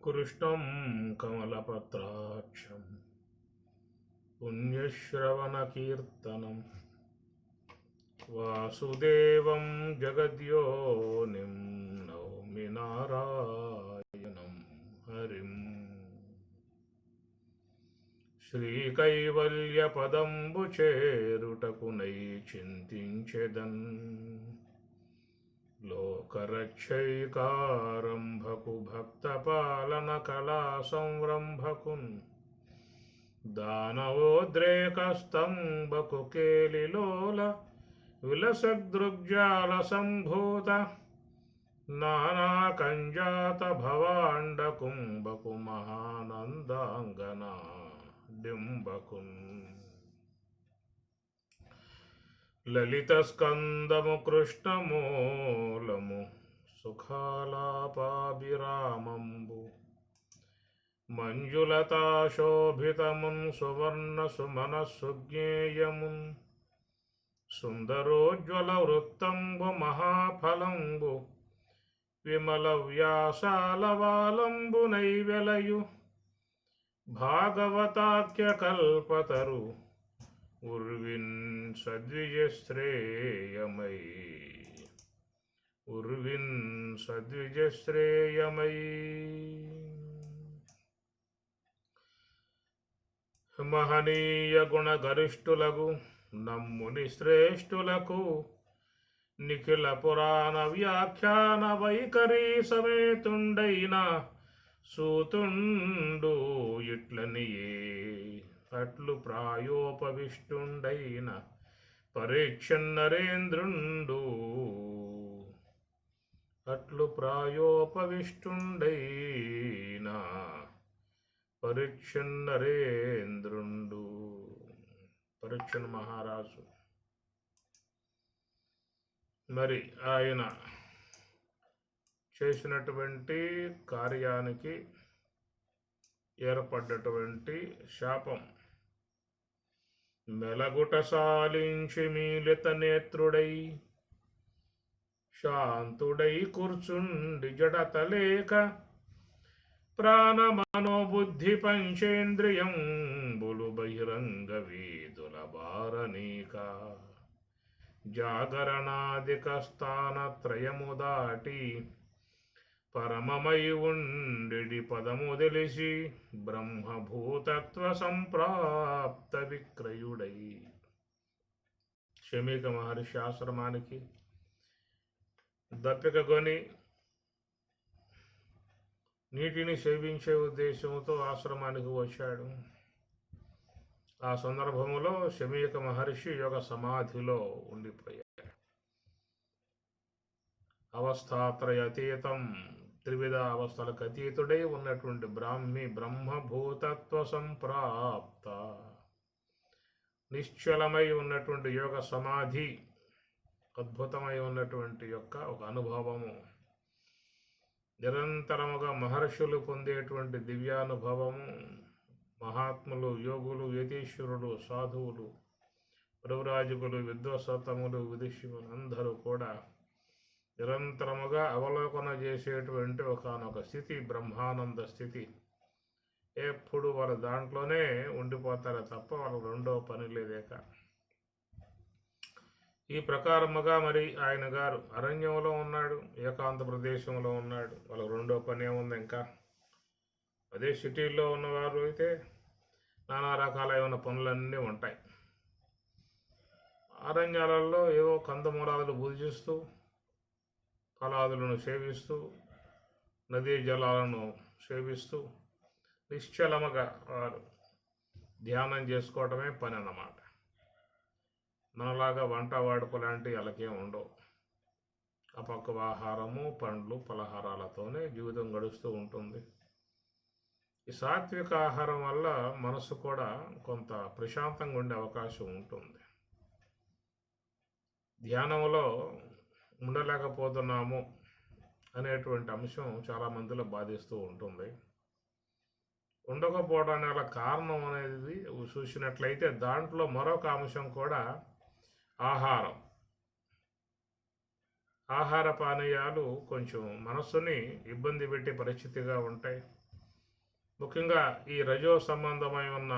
कृष्णं कमलपत्राक्षं पुण्यश्रवणकीर्तनं वासुदेवं जगद्योनिं नौमि नारायणं हरिम्। శ్రీకైవల్యపదంబు చేరుటకునై చింతించెదన్ లోకరక్షైకారంభకు భక్తపాలన కళా సంరంభకున్ దానవోద్రేకస్తంభకు కేలిలోల విలసదృగ్జాల సంభూత నానాకంజాత భవాండ కుంభకు మహానందాంగనా డింబకున్ లలిత స్కందము కృష్ణమూలము సుఖాలాపాభిరామంబు మంజులతాశోభితమున్ సువర్ణ సుమనస్సుజ్ఞేయమున్ సుందరోజ్వల వృత్తంబు మహాఫలంబు విమల వ్యాసాలవాలంబు నైవెలయు భాగవతాఖ్య కల్పతరు ఉర్విన్ సద్విజశ్రేయమై ఉర్విన్ సద్విజశ్రేయమై మహనీయ గుణగరిష్ఠులకు నమ్ముని శ్రేష్ఠులకు నిఖిల పురాణ వ్యాఖ్యాన వైఖరి సమేతుండైన సూతుండు ఇట్లనియే అట్లు ప్రాయోపవిష్టుండైన పరీక్షన్నరేంద్రుండు అట్లు ప్రాయోపవిష్టుండైన పరీక్షన్నరేంద్రుండు పరీక్షణ మహారాజు. మరి ఆయన చేసినటువంటి కార్యానికి ఏర్పడ్డటువంటి శాపం, మెలగుట సాలించి మీలిత నేత్రుడై శాంతుడై కూర్చుండి జడతలేక ప్రాణమనోబుద్ధి పంచేంద్రియంబులు బహిరంగ వీధుల బారనీక జాగరణాదిక స్థానత్రయము దాటి పరమమై ఉండెడి పదము తెలిసి బ్రహ్మభూతత్వ సంప్రాప్త విక్రయుడై శమీక మహర్షి ఆశ్రమానికి దప్పిక కొని నీటిని సేవించే ఉద్దేశంతో ఆశ్రమానికి వచ్చాడు. ఆ సందర్భంలో శమీక మహర్షి యోగ సమాధిలో ఉండిపోయాడు. అవస్థాత్రయతీతం త్రివిధ అవస్థలకు అతీతుడై ఉన్నటువంటి బ్రహ్మభూతత్వ సంప్రాప్త నిశ్చలమై ఉన్నటువంటి యోగ సమాధి అద్భుతమై ఉన్నటువంటి యొక్క ఒక అనుభవము, నిరంతరముగా మహర్షులు పొందేటువంటి దివ్యానుభవము, మహాత్ములు, యోగులు, యతీశ్వరులు, సాధువులు, ప్రవ్రాజకులు, విద్వసతములు, విదుష్యులు అందరూ కూడా నిరంతరముగా అవలోకన చేసేటువంటి ఒకనొక స్థితి, బ్రహ్మానంద స్థితి. ఎప్పుడు వాళ్ళు దాంట్లోనే ఉండిపోతారే తప్ప వాళ్ళకు రెండో పని లేదేక. ఈ ప్రకారముగా మరి ఆయన గారు అరణ్యంలో ఉన్నాడు, ఏకాంత ప్రదేశంలో ఉన్నాడు. వాళ్ళకు రెండో పని ఏముంది ఇంకా? అదే సిటీల్లో ఉన్నవారు అయితే నానా రకాలైన పనులన్నీ ఉంటాయి. అరణ్యాలలో ఏవో కందమూలాదులు భుజిస్తూ, ఫలాదులను సేవిస్తూ, నదీ జలాలను సేవిస్తూ నిశ్చలముగా వారు ధ్యానం చేసుకోవటమే పని అన్నమాట. మనలాగా వంట వాడుపు లాంటివి అలాగే ఉండవు. అపక్వ ఆహారము, పండ్లు, పలహారాలతోనే జీవితం గడుస్తూ ఉంటుంది. ఈ సాత్విక ఆహారం వల్ల మనసు కూడా కొంత ప్రశాంతంగా ఉండే అవకాశం ఉంటుంది. ధ్యానంలో ఉండలేకపోతున్నాము అనేటువంటి అంశం చాలామందిలో బాధిస్తూ ఉంటుంది. ఉండకపోవడానికి గల కారణం అనేది చూసినట్లయితే దాంట్లో మరొక అంశం కూడా ఆహారం. ఆహార పానీయాలు కొంచెం మనస్సుని ఇబ్బంది పెట్టే పరిస్థితిగా ఉంటాయి. ముఖ్యంగా ఈ రజో సంబంధమై ఉన్న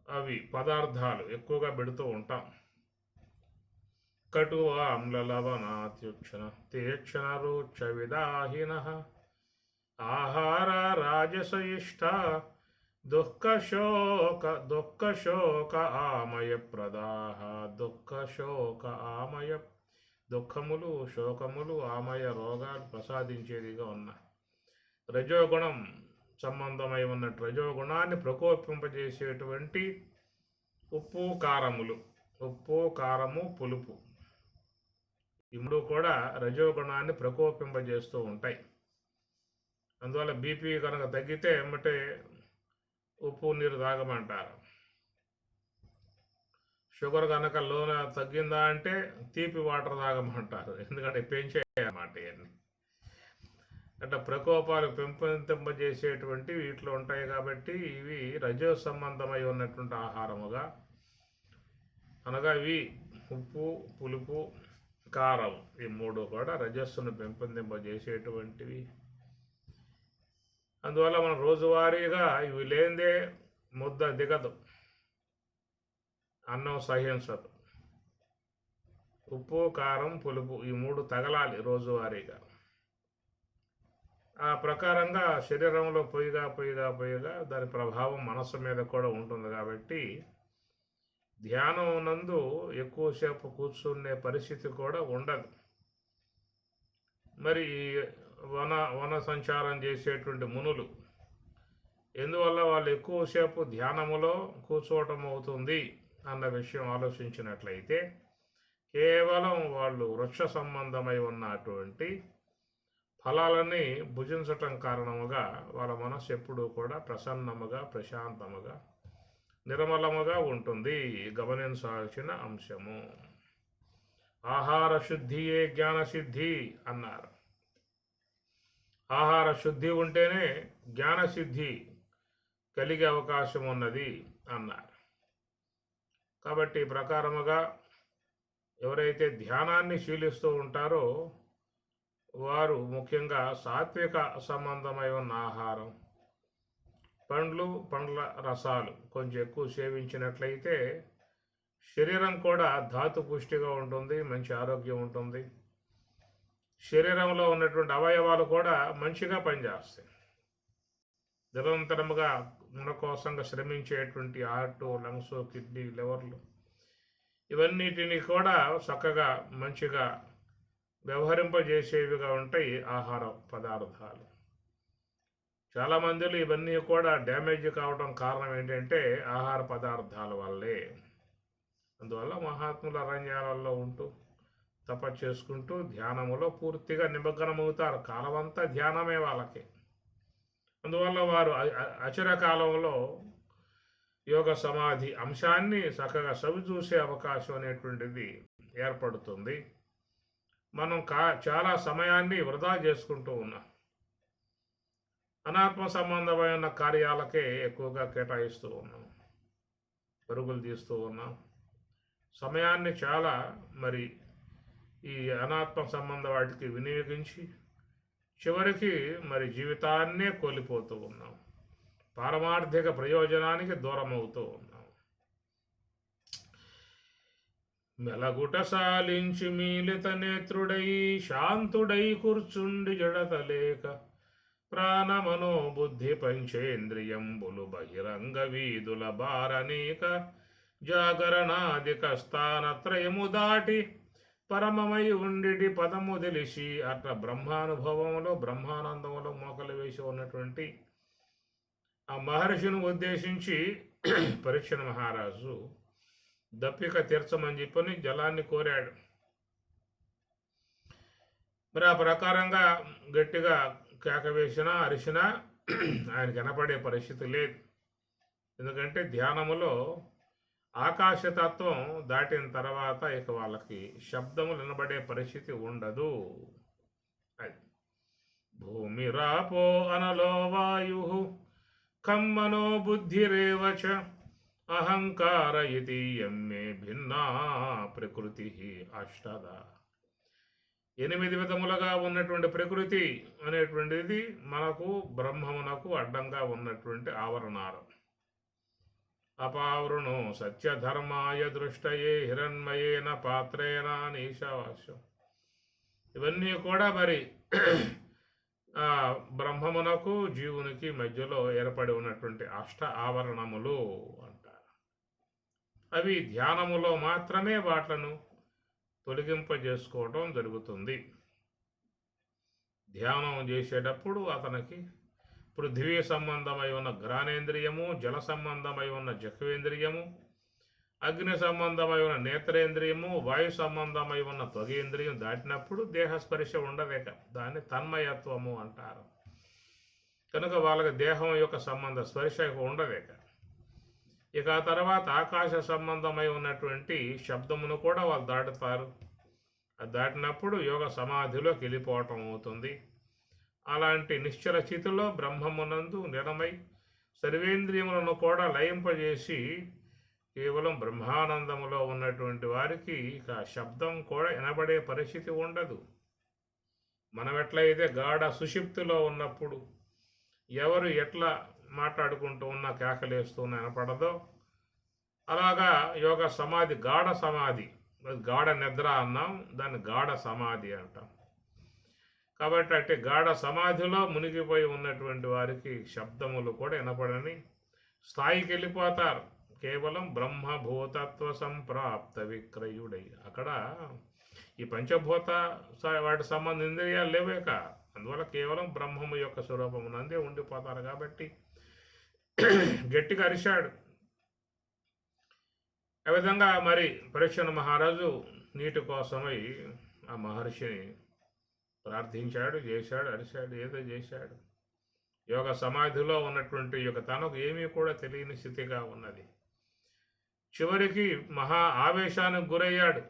అవి పదార్థాలు ఎక్కువగా పెడుతూ ఉంటాం. కటు ఆమ్ల లవణాత్యుక్షణ తీక్షణ రుచ విదాహిన ఆహార రాజసయిష్ట దుఃఖశోక ఆమయ ప్రదాహ దుఃఖశోక ఆమయ దుఃఖములు శోకములు ఆమయ రోగాలు ప్రసాదించేదిగా ఉన్నాయి. రజోగుణం సంబంధమై ఉన్నట్టు రజోగుణాన్ని ప్రకోపింపజేసేటువంటి ఉప్పు కారము పులుపు ఈ మూడు కూడా రజోగుణాన్ని ప్రకోపింపజేస్తూ ఉంటాయి. అందువల్ల బీపీ కనుక తగ్గితే ఎమ్మటే ఉప్పు నీరు తాగమంటారు. షుగర్ కనుక లోన తగ్గిందా అంటే తీపి వాటర్ తాగమంటారు. ఎందుకంటే పెంచే అన్నమాట ఇవన్నీ. అట్లా ప్రకోపాలు పెంపొందింపజేసేటువంటి వీటిలో ఉంటాయి కాబట్టి ఇవి రజో సంబంధమై ఉన్నటువంటి ఆహారముగా, అనగా ఇవి ఉప్పు పులుపు కారం ఈ మూడు కూడా రజస్సును పెంపొందింపజేసేటువంటివి. అందువల్ల మనం రోజువారీగా ఇవి లేనిదే ముద్ద దిగదు, అన్నం సహించదు. ఉప్పు కారం పులుపు ఈ మూడు తగలాలి రోజువారీగా. ఆ ప్రకారంగా శరీరంలో పొయ్యిగా దాని ప్రభావం మనస్సు మీద కూడా ఉంటుంది. కాబట్టి ధ్యానం నందు ఎక్కువసేపు కూర్చునే పరిస్థితి కూడా ఉండదు. మరి వన సంచారం చేసేటువంటి మునులు ఎందువల్ల వాళ్ళు ఎక్కువసేపు ధ్యానములో కూర్చోవటం అవుతుంది అన్న విషయం ఆలోచించినట్లయితే, కేవలం వాళ్ళు వృక్ష సంబంధమై ఉన్నటువంటి ఫలాలని భుజించటం కారణముగా వాళ్ళ మనసు ఎప్పుడూ కూడా ప్రసన్నముగా ప్రశాంతముగా నిర్మలముగా ఉంటుంది. గమనించాల్సిన అంశము. ఆహార శుద్ధియే జ్ఞానసిద్ధి అన్నారు. ఆహార శుద్ధి ఉంటేనే జ్ఞానసిద్ధి కలిగే అవకాశం ఉన్నది అన్నారు. కాబట్టి ప్రకారముగా ఎవరైతే ధ్యానాన్ని శీలిస్తూ ఉంటారో వారు ముఖ్యంగా సాత్విక సంబంధమై ఉన్న ఆహారం, పండ్ల రసాలు కొంచెం ఎక్కువ సేవించినట్లయితే శరీరం కూడా ధాతు పుష్టిగా ఉంటుంది, మంచి ఆరోగ్యం ఉంటుంది. శరీరంలో ఉన్నటువంటి అవయవాలు కూడా మంచిగా పనిచేస్తాయి. నిరంతరముగా మన కోసంగా శ్రమించేటువంటి హార్ట్, లంగ్స్, కిడ్నీ, లివర్లు ఇవన్నిటిని కూడా చక్కగా మంచిగా వ్యవహరింపజేసేవిగా ఉంటాయి ఆహార పదార్థాలు. చాలామందిలో ఇవన్నీ కూడా డ్యామేజ్ కావడం కారణం ఏంటంటే ఆహార పదార్థాల వల్లే. అందువల్ల మహాత్ముల అరణ్యాలలో ఉంటూ తపస్సు చేసుకుంటూ ధ్యానములో పూర్తిగా నిమగ్నమవుతారు. కాలమంతా ధ్యానమే వాళ్ళకి. అందువల్ల వారు అచిర కాలంలో యోగ సమాధి అంశాన్ని చక్కగా సవిచూసే అవకాశం అనేటువంటిది ఏర్పడుతుంది. మనం చాలా సమయాన్ని వృధా చేసుకుంటూ ఉన్నాం. అనాత్మ సంబంధమైన కార్యాలకే ఎక్కువగా కేటాయిస్తూ ఉన్నాం, పరుగులు తీస్తూ ఉన్నాం. సమయాన్ని చాలా ఈ అనాత్మ సంబంధ వాటికి వినియోగించి చివరికి జీవితాన్నే కోల్పోతూ ఉన్నాం. పారమార్థిక ప్రయోజనానికి దూరం అవుతూ ఉన్నాం. మెలగుట సాలించి మీలిత నేత్రుడై శాంతుడై కూర్చుండి జడతలేక ప్రాణమనో బుద్ధి పంచేంద్రియంబులు బహిరంగ వీధుల బారనీక జాగరణాదిక స్థానత్రయము దాటి పరమమై ఉండిటి పదము తెలిసి అట్లా బ్రహ్మానుభవంలో బ్రహ్మానందంలో మోకలు వేసి ఉన్నటువంటి ఆ మహర్షిని ఉద్దేశించి పరీక్షణ మహారాజు దప్పిక తీర్చమని చెప్పని జలాన్ని కోరాడు. ఆ ప్రకారంగా గట్టిగా కేక వేసినా అరిసినా ఆయన కనపడే పరిస్థితి లేదు. ఎందుకంటే ధ్యానములో ఆకాశతత్వం దాటిన తర్వాత ఇక వాళ్ళకి శబ్దము వినబడే పరిస్థితి ఉండదు. అది భూమి రాపో అనలో వాయు కమ్మనో బుద్ధిరేవచ అహంకార ఇది ఎమ్మే భిన్నా ప్రకృతి అష్టద. 8 విధములుగా ఉన్నటువంటి ప్రకృతి అనేటువంటిది మనకు బ్రహ్మమునకు అడ్డంగా ఉన్నటువంటి ఆవరణాలు. అపావృణు సత్యధర్మాయ దృష్టయే హిరణ్మయేన పాత్రేన ఈశావాస్యం. ఇవన్నీ కూడా మరి బ్రహ్మమునకు జీవునికి మధ్యలో ఏర్పడి ఉన్నటువంటి అష్ట ఆవరణములు అంటారు. అవి ధ్యానములో మాత్రమే వాట్లను తొలగింపజేసుకోవటం జరుగుతుంది. ధ్యానం చేసేటప్పుడు అతనికి పృథ్వీ సంబంధమై ఉన్న ఘ్రాణేంద్రియము, జల సంబంధమై ఉన్న జహ్వేంద్రియము, అగ్ని సంబంధమై ఉన్న నేత్రేంద్రియము, వాయు సంబంధమై ఉన్న త్వగేంద్రియం దాటినప్పుడు దేహస్పర్శ ఉండలేక దాన్ని తన్మయత్వము అంటారు. కనుక వాళ్ళకి దేహం యొక్క సంబంధ స్పర్శ ఉండలేక ఇక ఆ తర్వాత ఆకాశ సంబంధమై ఉన్నటువంటి శబ్దమును కూడా వాళ్ళు దాటుతారు. అది దాటినప్పుడు యోగ సమాధిలోకి వెళ్ళిపోవటం అవుతుంది. అలాంటి నిశ్చల స్థితిలో బ్రహ్మమునందు నిరమై సర్వేంద్రియములను కూడా లయింపజేసి కేవలం బ్రహ్మానందములో ఉన్నటువంటి వారికి ఇక శబ్దం కూడా వినబడే పరిస్థితి ఉండదు. మనం ఎట్లయితే గాఢ సుషిప్తిలో ఉన్నప్పుడు ఎవరు ఎట్లా మాట్లాడుకుంటూ ఉన్నా కేకలేస్తూ వినపడదో, అలాగా యోగ సమాధి గాఢ సమాధి, గాఢ నిద్ర అన్నాం, దాన్ని గాఢ సమాధి అంటాం. కాబట్టి అంటే గాఢ సమాధిలో మునిగిపోయి ఉన్నటువంటి వారికి శబ్దములు కూడా వినపడని స్థాయికి వెళ్ళిపోతారు. కేవలం బ్రహ్మభూతత్వ సంప్రాప్త విక్రయుడై అక్కడ ఈ పంచభూత వాటి సంబంధ ఇంద్రియాలు లేవేక, అందువల్ల కేవలం బ్రహ్మము యొక్క స్వరూపమునందే ఉండిపోతారు. కాబట్టి గట్టిగా అరిశాడు. ఆ విధంగా మరి పరీక్షణ మహారాజు నీటి కోసమై ఆ మహర్షిని ప్రార్థించాడు, చేశాడు, అరిశాడు, ఏదో చేశాడు. యోగ సమాధిలో ఉన్నటువంటి యొక్క తనకు ఏమీ కూడా తెలియని స్థితిగా ఉన్నది. చివరికి మహా ఆవేశానికి గురయ్యాడు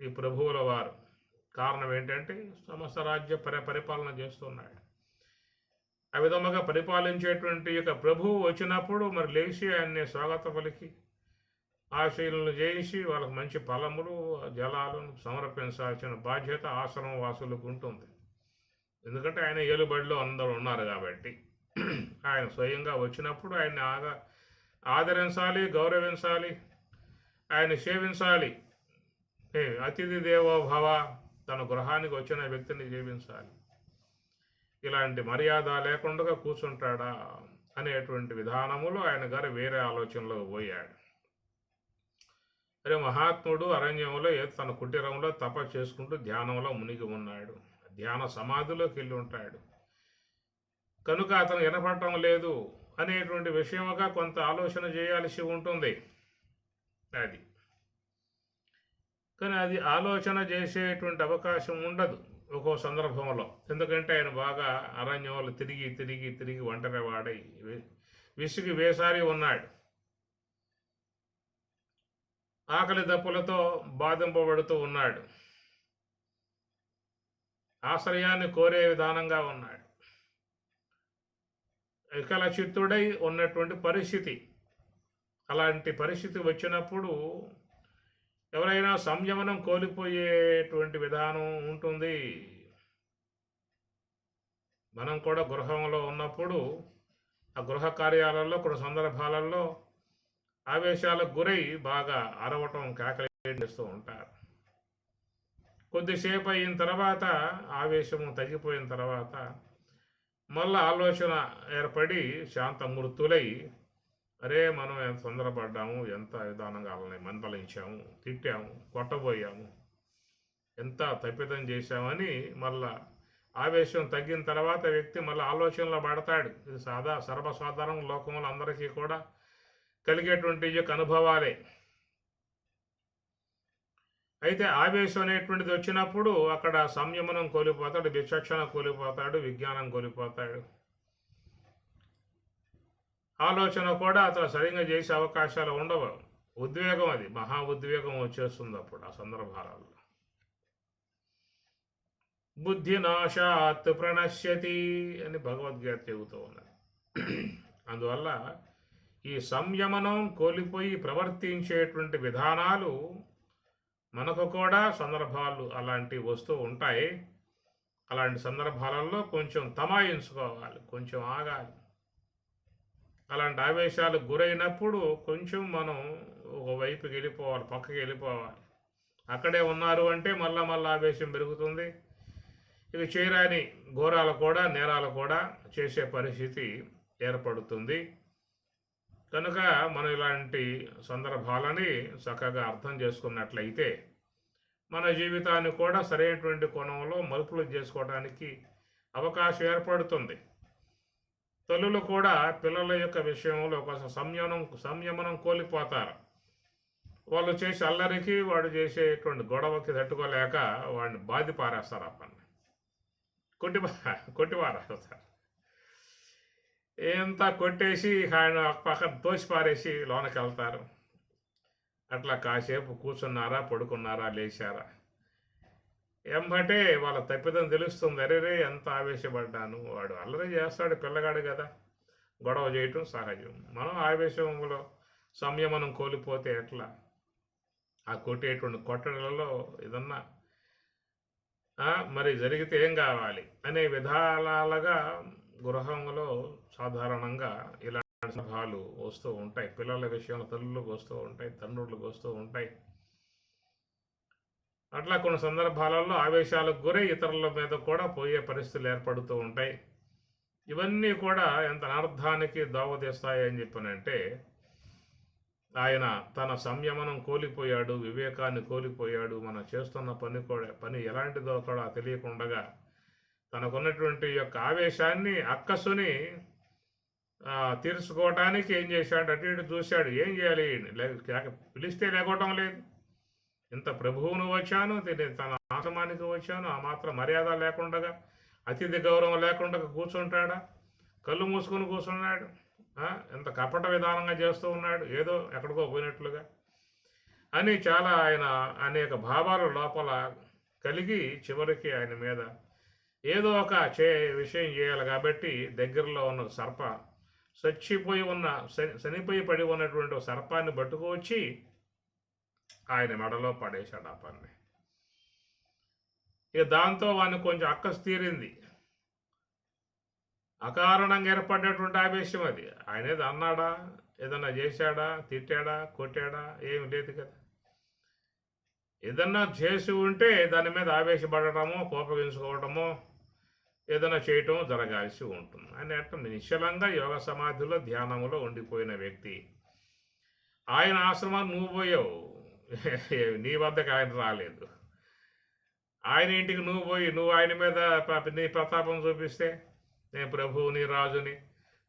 ఈ ప్రభువుల వారు. కారణం ఏంటంటే సమస్త రాజ్య పరిపాలన చేస్తున్నాడు. ఆ విధముగా పరిపాలించేటువంటి యొక్క ప్రభువు వచ్చినప్పుడు మరి లేచి ఆయన్ని స్వాగత పలికి ఆశీలను చేసి వాళ్ళకు మంచి ఫలములు జలాలను సమర్పించాల్సిన బాధ్యత ఆశ్రమ వాసులకు ఉంటుంది. ఎందుకంటే ఆయన ఏలుబడిలో అందరూ ఉన్నారు కాబట్టి ఆయన స్వయంగా వచ్చినప్పుడు ఆయన్ని ఆదరించాలి, గౌరవించాలి, ఆయన సేవించాలి. అతిథి దేవో భవ, తన గృహానికి వచ్చిన వ్యక్తిని సేవించాలి. ఇలాంటి మర్యాద లేకుండా కూర్చుంటాడా అనేటువంటి విధానములో ఆయన గారు వేరే ఆలోచనలో పోయాడు. అరే మహాత్ముడు అరణ్యంలో తన కుటీరంలో తప చేసుకుంటూ ధ్యానంలో మునిగి ఉన్నాడు. ధ్యాన సమాధిలోకి వెళ్ళి ఉంటాడు కనుక అతను వినపడటం లేదు అనేటువంటి విషయముగా కొంత ఆలోచన చేయాల్సి ఉంటుంది. అది కానీ అది ఆలోచన చేసేటువంటి అవకాశం ఉండదు ఒక్కో సందర్భంలో. ఎందుకంటే ఆయన బాగా అరణ్యంలో తిరిగి తిరిగి తిరిగి ఒంటరి వాడై విసిగి వేసారి ఉన్నాడు. ఆకలి దప్పులతో బాధింపబడుతూ ఉన్నాడు. ఆశ్రయాన్ని కోరే విధానంగా ఉన్నాడు. వికల చిత్తుడై ఉన్నటువంటి పరిస్థితి. అలాంటి పరిస్థితి వచ్చినప్పుడు ఎవరైనా సంయమనం కోల్పోయేటువంటి విధానం ఉంటుంది. మనం కూడా గృహంలో ఉన్నప్పుడు ఆ గృహ కార్యాలలో కొన్ని సందర్భాలలో ఆవేశాలకు గురై బాగా అరవటం కేకలు చేస్తూ ఉంటారు. కొద్దిసేపు అయిన తర్వాత ఆవేశము తగ్గిపోయిన తర్వాత మళ్ళీ ఆలోచన ఏర్పడి శాంతమూర్తులై అరే మనం ఎంత తొందరపడ్డాము, ఎంత విధానంగా వాళ్ళని మందలించాము, తిట్టాము, కొట్టబోయాము, ఎంత తప్పిదం చేశామని మళ్ళా ఆవేశం తగ్గిన తర్వాత వ్యక్తి మళ్ళీ ఆలోచనలో పడతాడు. ఇది సర్వసాధారణ లోకంలో అందరికీ కూడా కలిగేటువంటి యొక్క అనుభవాలే. అయితే ఆవేశం అనేటువంటిది వచ్చినప్పుడు అక్కడ సంయమనం కోల్పోతాడు, విచక్షణ కోల్పోతాడు, విజ్ఞానం కోల్పోతాడు. ఆలోచన కూడా అతను సరిగ్గా చేసే అవకాశాలు ఉండవు. ఉద్వేగం, అది మహా ఉద్వేగం వచ్చేస్తుంది అప్పుడు ఆ సందర్భాలలో. బుద్ధి నాశాత్ ప్రణశ్యతి అని భగవద్గీత చెబుతూ ఉన్నది. అందువల్ల ఈ సంయమనం కోల్పోయి ప్రవర్తించేటువంటి విధానాలు మనకు కూడా సందర్భాలు అలాంటివి వస్తూ ఉంటాయి. అలాంటి సందర్భాలలో కొంచెం తమాయించుకోవాలి, కొంచెం ఆగాలి. అలాంటి ఆవేశాలకు గురైనప్పుడు కొంచెం మనం ఒకవైపుకి వెళ్ళిపోవాలి, పక్కకి వెళ్ళిపోవాలి. అక్కడే ఉన్నారు అంటే మళ్ళా ఆవేశం పెరుగుతుంది. ఇక చేయరాని ఘోరాలు కూడా, నేరాలు కూడా చేసే పరిస్థితి ఏర్పడుతుంది. కనుక మనం ఇలాంటి సందర్భాలని చక్కగా అర్థం చేసుకున్నట్లయితే మన జీవితాన్ని కూడా సరైనటువంటి కోణంలో మలుపులు చేసుకోవడానికి అవకాశం ఏర్పడుతుంది. తల్లులు కూడా పిల్లల యొక్క విషయంలో ఒక సంయమనం కోల్పోతారు. వాళ్ళు చేసే అల్లరికి, వాడు చేసేటువంటి గొడవకి తట్టుకోలేక వాడిని బాధి పారేస్తారు, ఆ పని కొట్టి పారేస్తారు. ఎంత కొట్టేసి ఆయన పక్కన తోసి పారేసి లోనకి వెళ్తారు. అట్లా కాసేపు కూర్చున్నారా, పడుకున్నారా, లేచారా, ఎంబటే వాళ్ళ తప్పిదం తెలుస్తుంది. అరేరే ఎంత ఆవేశపడ్డాను, వాడు అల్లరి చేస్తాడు, పిల్లగాడు కదా, గొడవ చేయటం సహజం. మనం ఆవేశంలో సంయమనం కోల్పోతే ఎట్లా? ఆ కొట్టేటువంటి కొట్టడలలో ఏదన్నా మరి జరిగితే ఏం కావాలి అనే విధాలుగా గృహంలో సాధారణంగా ఇలాంటి సందర్భాలు వస్తూ ఉంటాయి. పిల్లల విషయంలో తల్లులకు వస్తూ ఉంటాయి, తండ్రులకు వస్తూ ఉంటాయి. అట్లా కొన్ని సందర్భాలలో ఆవేశాలకు గురై ఇతరుల మీద కూడా పోయే పరిస్థితులు ఏర్పడుతూ ఉంటాయి. ఇవన్నీ కూడా ఎంత అనర్థానికి దోవతీస్తాయని చెప్పానంటే, ఆయన తన సంయమనం కోల్పోయాడు, వివేకాన్ని కోల్పోయాడు. మనం చేస్తున్న పని ఎలాంటిదో కూడా తెలియకుండా తనకున్నటువంటి యొక్క ఆవేశాన్ని, అక్కసుని తీర్చుకోవటానికి ఏం చేశాడు, అటు ఇటు చూశాడు. ఏం చేయాలి, పిలిస్తే లేకోవటం లేదు. ఇంత ప్రభువును వచ్చాను, తన ఆశ్రమానికి వచ్చాను, ఆ మాత్రం మర్యాద లేకుండా, అతిథి గౌరవం లేకుండా కూర్చుంటాడా? కళ్ళు మూసుకొని కూర్చున్నాడు. ఎంత కపట విధానంగా చేస్తూ ఉన్నాడు, ఏదో ఎక్కడికో పోయినట్లుగా అని చాలా ఆయన అనేక భావాలు లోపల కలిగి చివరికి ఆయన మీద ఏదో ఒక విషయం చేయాలి కాబట్టి దగ్గరలో ఉన్న చనిపోయి పడి ఉన్నటువంటి సర్పాన్ని పట్టుకొచ్చి ఆయన మెడలో పడేశాడు ఆ పని. ఇక దాంతో వాడిని కొంచెం అక్కసు తీరింది. అకారణంగా ఏర్పడినటువంటి ఆవేశం అది. ఆయన ఏదో అన్నాడా, ఏదన్నా చేశాడా, తిట్టాడా, కొట్టాడా, ఏమి లేదు కదా. ఏదన్నా చేసి ఉంటే దాని మీద ఆవేశపడటమో, కోపగించుకోవటమో, ఏదైనా చేయటం జరగాల్సి ఉంటుంది. ఆయన అంటే నిశ్చలంగా యోగ సమాధిలో, ధ్యానంలో ఉండిపోయిన వ్యక్తి. ఆయన ఆశ్రమాన్ని నువ్వు పోయావు, నీ వద్దకు ఆయన రాలేదు. ఆయన ఇంటికి నువ్వు పోయి ఆయన మీద నీ ప్రతాపం చూపిస్తే, నేను ప్రభువు, నీ రాజుని,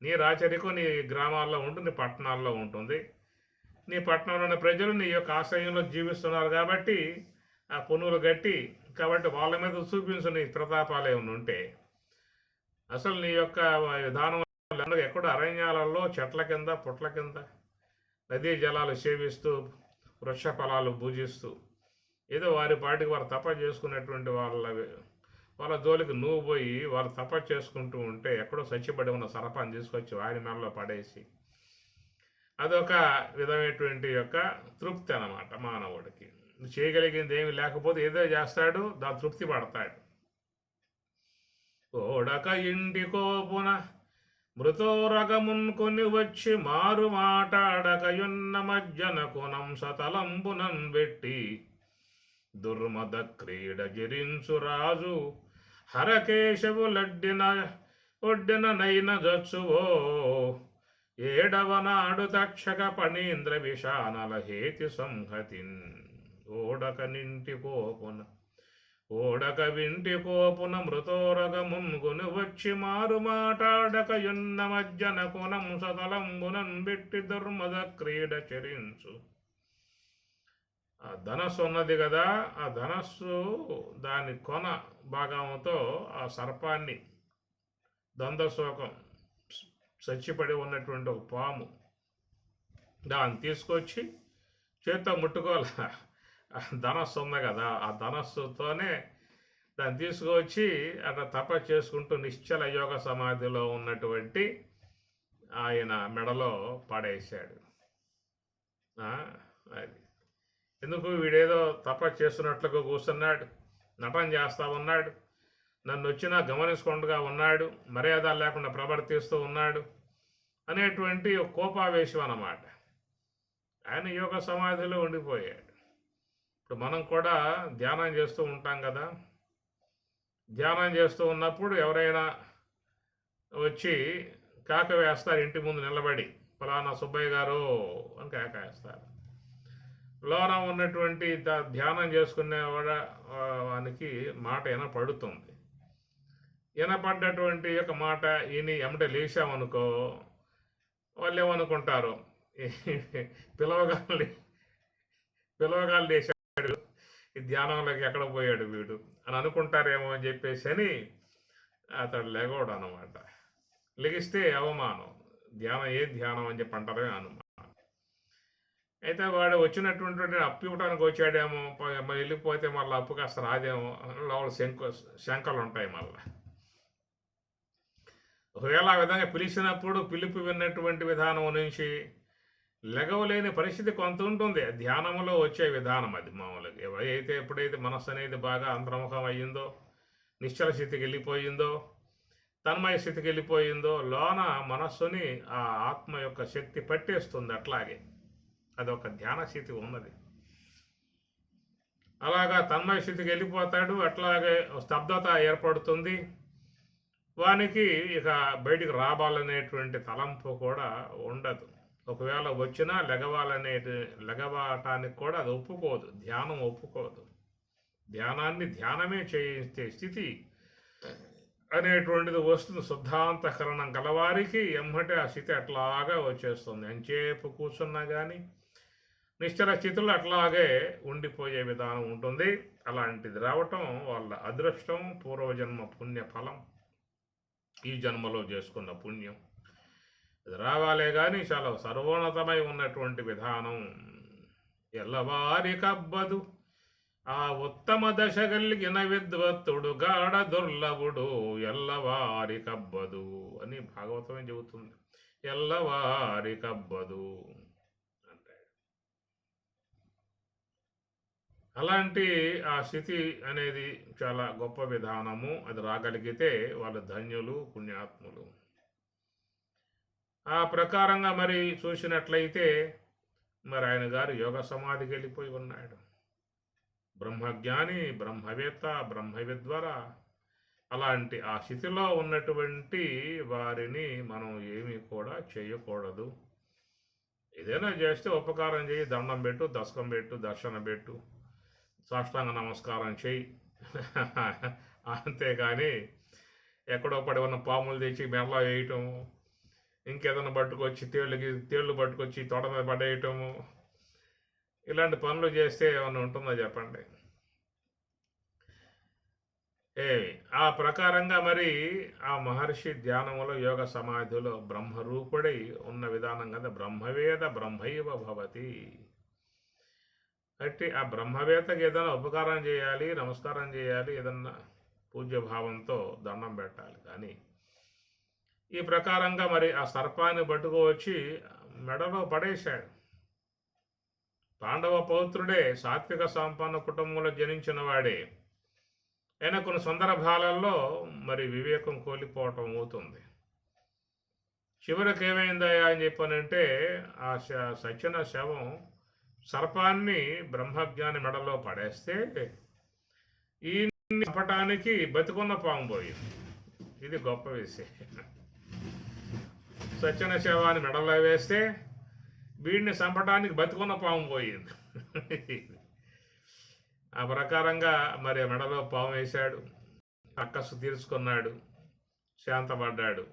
నీ రాచరికం నీ గ్రామాల్లో ఉంటుంది, పట్టణాల్లో ఉంటుంది. నీ పట్టణంలోని ప్రజలు నీ యొక్క ఆశ్రయంలో జీవిస్తున్నారు కాబట్టి ఆ పునులు గట్టి కాబట్టి వాళ్ళ మీద చూపించు నీ ప్రతాపాలు ఏమైనా ఉంటే. అసలు నీ యొక్క విధానం ఎక్కడ అరణ్యాలలో చెట్ల కింద, పుట్ల కింద, నదీ జలాలు సేవిస్తూ, వృక్ష ఫలాలు భుజిస్తూ, ఏదో వారి పాటికి వారు తప చేసుకునేటువంటి వాళ్ళ జోలికి నువ్వు పోయి వాళ్ళు తప చేసుకుంటూ ఉంటే ఎక్కడో చచ్చిపడి ఉన్న సర్పాన్ని తీసుకొచ్చి ఆయన మెడలో పడేసి, అదొక విధమైనటువంటి యొక్క తృప్తి అన్నమాట మానవుడికి. చేయగలిగింది ఏమి లేకపోతే ఏదో చేస్తాడు, దాని తృప్తి పడతాడు. ఓడక ఇంటి కోపున మృతోరగమున్ కొని వచ్చి మారు మాటాడకయున్న మజ్జన కొనం సతలంబునన్ పెట్టి దుర్మద క్రీడ జరించు రాజు ఒడ్డిన నైన జచ్చువో ఏడవనాడు తక్షక పణీంద్ర విషానల హేతి సంహతిన్ ఓడక వింటి కోపున మృతోరగమున్గును వచ్చి మారు మాటాడకయున్న మజ్జన కొనం సతలంబునన్ పెట్టి దుర్మద క్రీడ చరించు. ఆ ధనస్సు ఉన్నది కదా, ఆ ధనస్సు దాని కొన భాగంతో ఆ సర్పాన్ని, దందశోకం చచ్చిపడి ఉన్నటువంటి ఒక పాము, దాన్ని తీసుకొచ్చి చేత్తో ముట్టుకోవాలి. ధనస్సు ఉంది కదా, ఆ ధనస్సుతోనే దాన్ని తీసుకొచ్చి అట్లా తప చేసుకుంటూ నిశ్చల యోగ సమాధిలో ఉన్నటువంటి ఆయన మెడలో పడేశాడు. అది ఎందుకు, వీడేదో తప చేస్తున్నట్లుగా కూర్చున్నాడు, నటన చేస్తూ ఉన్నాడు. నన్ను వచ్చినా గమనించకుండా ఉన్నాడు, మర్యాద లేకుండా ప్రవర్తిస్తూ ఉన్నాడు అనేటువంటి ఒక కోపావేశం అన్నమాట. ఆయన యోగ సమాధిలో ఉండిపోయాడు. ఇప్పుడు మనం కూడా ధ్యానం చేస్తూ ఉంటాం కదా. ధ్యానం చేస్తూ ఉన్నప్పుడు ఎవరైనా వచ్చి కేక వేస్తారు, ఇంటి ముందు నిలబడి, ఫలానా సుబ్బయ్య గారు అని కేక వేస్తారు. లోన ఉన్నటువంటి ధ్యానం చేసుకునే వానికి మాట వినపడుతుంది. వినపడ్డటువంటి యొక్క మాట ఈయన ఎమ్మట లేచామనుకో, వాళ్ళు ఏమనుకుంటారు, పిలవగాలి పిలవగాలు లేచాడు, ఈ ధ్యానంలోకి ఎక్కడ పోయాడు వీడు అని అనుకుంటారేమో అని చెప్పేసి అని అతడు లేగోడు అనమాట. లెగిస్తే అవమానం, ధ్యానం అని చెప్పి అంటారే అనుమానం. అయితే వాడు వచ్చినటువంటి అప్పు ఇవ్వడానికి వచ్చాడేమో, వెళ్ళిపోతే మళ్ళీ అప్పు కాస్త రాదేమో, లోపల శంకలు ఉంటాయి మళ్ళీ. ఒకవేళ ఆ విధంగా పిలిచినప్పుడు పిలుపు విన్నటువంటి విధానం నుంచి లెగవలేని పరిస్థితి కొంత ఉంటుంది. ధ్యానంలో వచ్చే విధానం అది మామూలుగా. ఎప్పుడైతే మనస్సు అనేది బాగా అంతర్ముఖం అయ్యిందో, నిశ్చల స్థితికి వెళ్ళిపోయిందో, తన్మయ స్థితికి వెళ్ళిపోయిందో, లోన మనస్సుని ఆ ఆత్మ యొక్క శక్తి పట్టేస్తుంది. అట్లాగే అదొక ధ్యాన స్థితి ఉన్నది. అలాగా తన్మయ స్థితికి వెళ్ళిపోతాడు. అట్లాగే స్తబ్దత ఏర్పడుతుంది. వానికి ఇక బయటికి రావాలనేటువంటి తలంపు కూడా ఉండదు. ఒకవేళ వచ్చినా లెగవటానికి కూడా అది ఒప్పుకోదు, ధ్యానం ఒప్పుకోదు. ధ్యానాన్ని ధ్యానమే చేయించే స్థితి అనేటువంటిది వస్తుంది. శుద్ధాంతఃకరణం గలవారికి ఎమ్మటే ఆ స్థితి అట్లాగా వచ్చేస్తుంది. ఎంచేపు కూర్చున్నా కానీ నిశ్చల స్థితిలో అట్లాగే ఉండిపోయే విధానం ఉంటుంది. అలాంటిది రావటం వాళ్ళ అదృష్టం, పూర్వజన్మ పుణ్యఫలం, ఈ జన్మలో చేసుకున్న పుణ్యం. అది రావాలే కానీ చాలా సర్వోన్నతమై ఉన్నటువంటి విధానం. ఎల్లవారి కబ్బదు ఆ ఉత్తమ దశ కలిగిన విద్వత్తుడు గాఢ దుర్లభుడు ఎల్లవారి కబ్బదు అని భాగవతమే చెబుతుంది. ఎల్లవారి కబ్బదు అంటే అలాంటి ఆ స్థితి అనేది చాలా గొప్ప విధానము. అది రాగలిగితే వాళ్ళు ధన్యులు, పుణ్యాత్ములు. ఆ ప్రకారంగా మరి చూసినట్లయితే మరి ఆయన గారు యోగ సమాధికి వెళ్ళిపోయి ఉన్నాడు. బ్రహ్మజ్ఞాని, బ్రహ్మవేత్త, బ్రహ్మవిద్వర. అలాంటి ఆ స్థితిలో ఉన్నటువంటి వారిని మనం ఏమీ కూడా చేయకూడదు. ఏదైనా చేస్తే ఉపకారం చేయి, దండం పెట్టు, దశకం పెట్టు, దర్శనం పెట్టు, సాష్టాంగ నమస్కారం చేయి. అంతేగాని ఎక్కడో పడి ఉన్న పాములు తెచ్చి మెడలో వేయటము, ఇంకేదైనా పట్టుకొచ్చి తేళ్ళు పట్టుకొచ్చి తోట మీద పడేయటము, ఇలాంటి పనులు చేస్తే ఏమైనా ఉంటుందో చెప్పండి. ఆ ప్రకారంగా మరి ఆ మహర్షి ధ్యానంలో యోగ సమాధిలో బ్రహ్మరూపుడై ఉన్న విధానం కదా. బ్రహ్మవేద బ్రహ్మైవ భవతి. అంటే ఆ బ్రహ్మవేత్తకి ఏదైనా ఉపకారం చేయాలి, నమస్కారం చేయాలి, ఏదన్నా పూజ్యభావంతో దండం పెట్టాలి. కానీ ఈ ప్రకారంగా మరి ఆ సర్పాన్ని పట్టుకోవచ్చి మెడలో పడేశాడు. పాండవ పౌత్రుడే, సాత్విక సంపన్న కుటుంబంలో జనించిన వాడే. అయినా కొన్ని సందర్భాలలో మరి వివేకం కోల్పోవటం అవుతుంది. చివరికి ఏమైందయ్యా అని చెప్పానంటే ఆ సచిన శవం సర్పాన్ని బ్రహ్మజ్ఞాని మెడలో పడేస్తే ఈ చంపటానికి బతికున్న పాము పోయింది. ఇది గొప్ప విషయం. సచిన శవాన్ని మెడలో వేస్తే వీడిని చంపటానికి బతికున్న పాము పోయింది. ఆ ప్రకారంగా మరి మెడలో పాము వేశాడు, అక్కసు తీర్చుకున్నాడు, శాంతపడ్డాడు.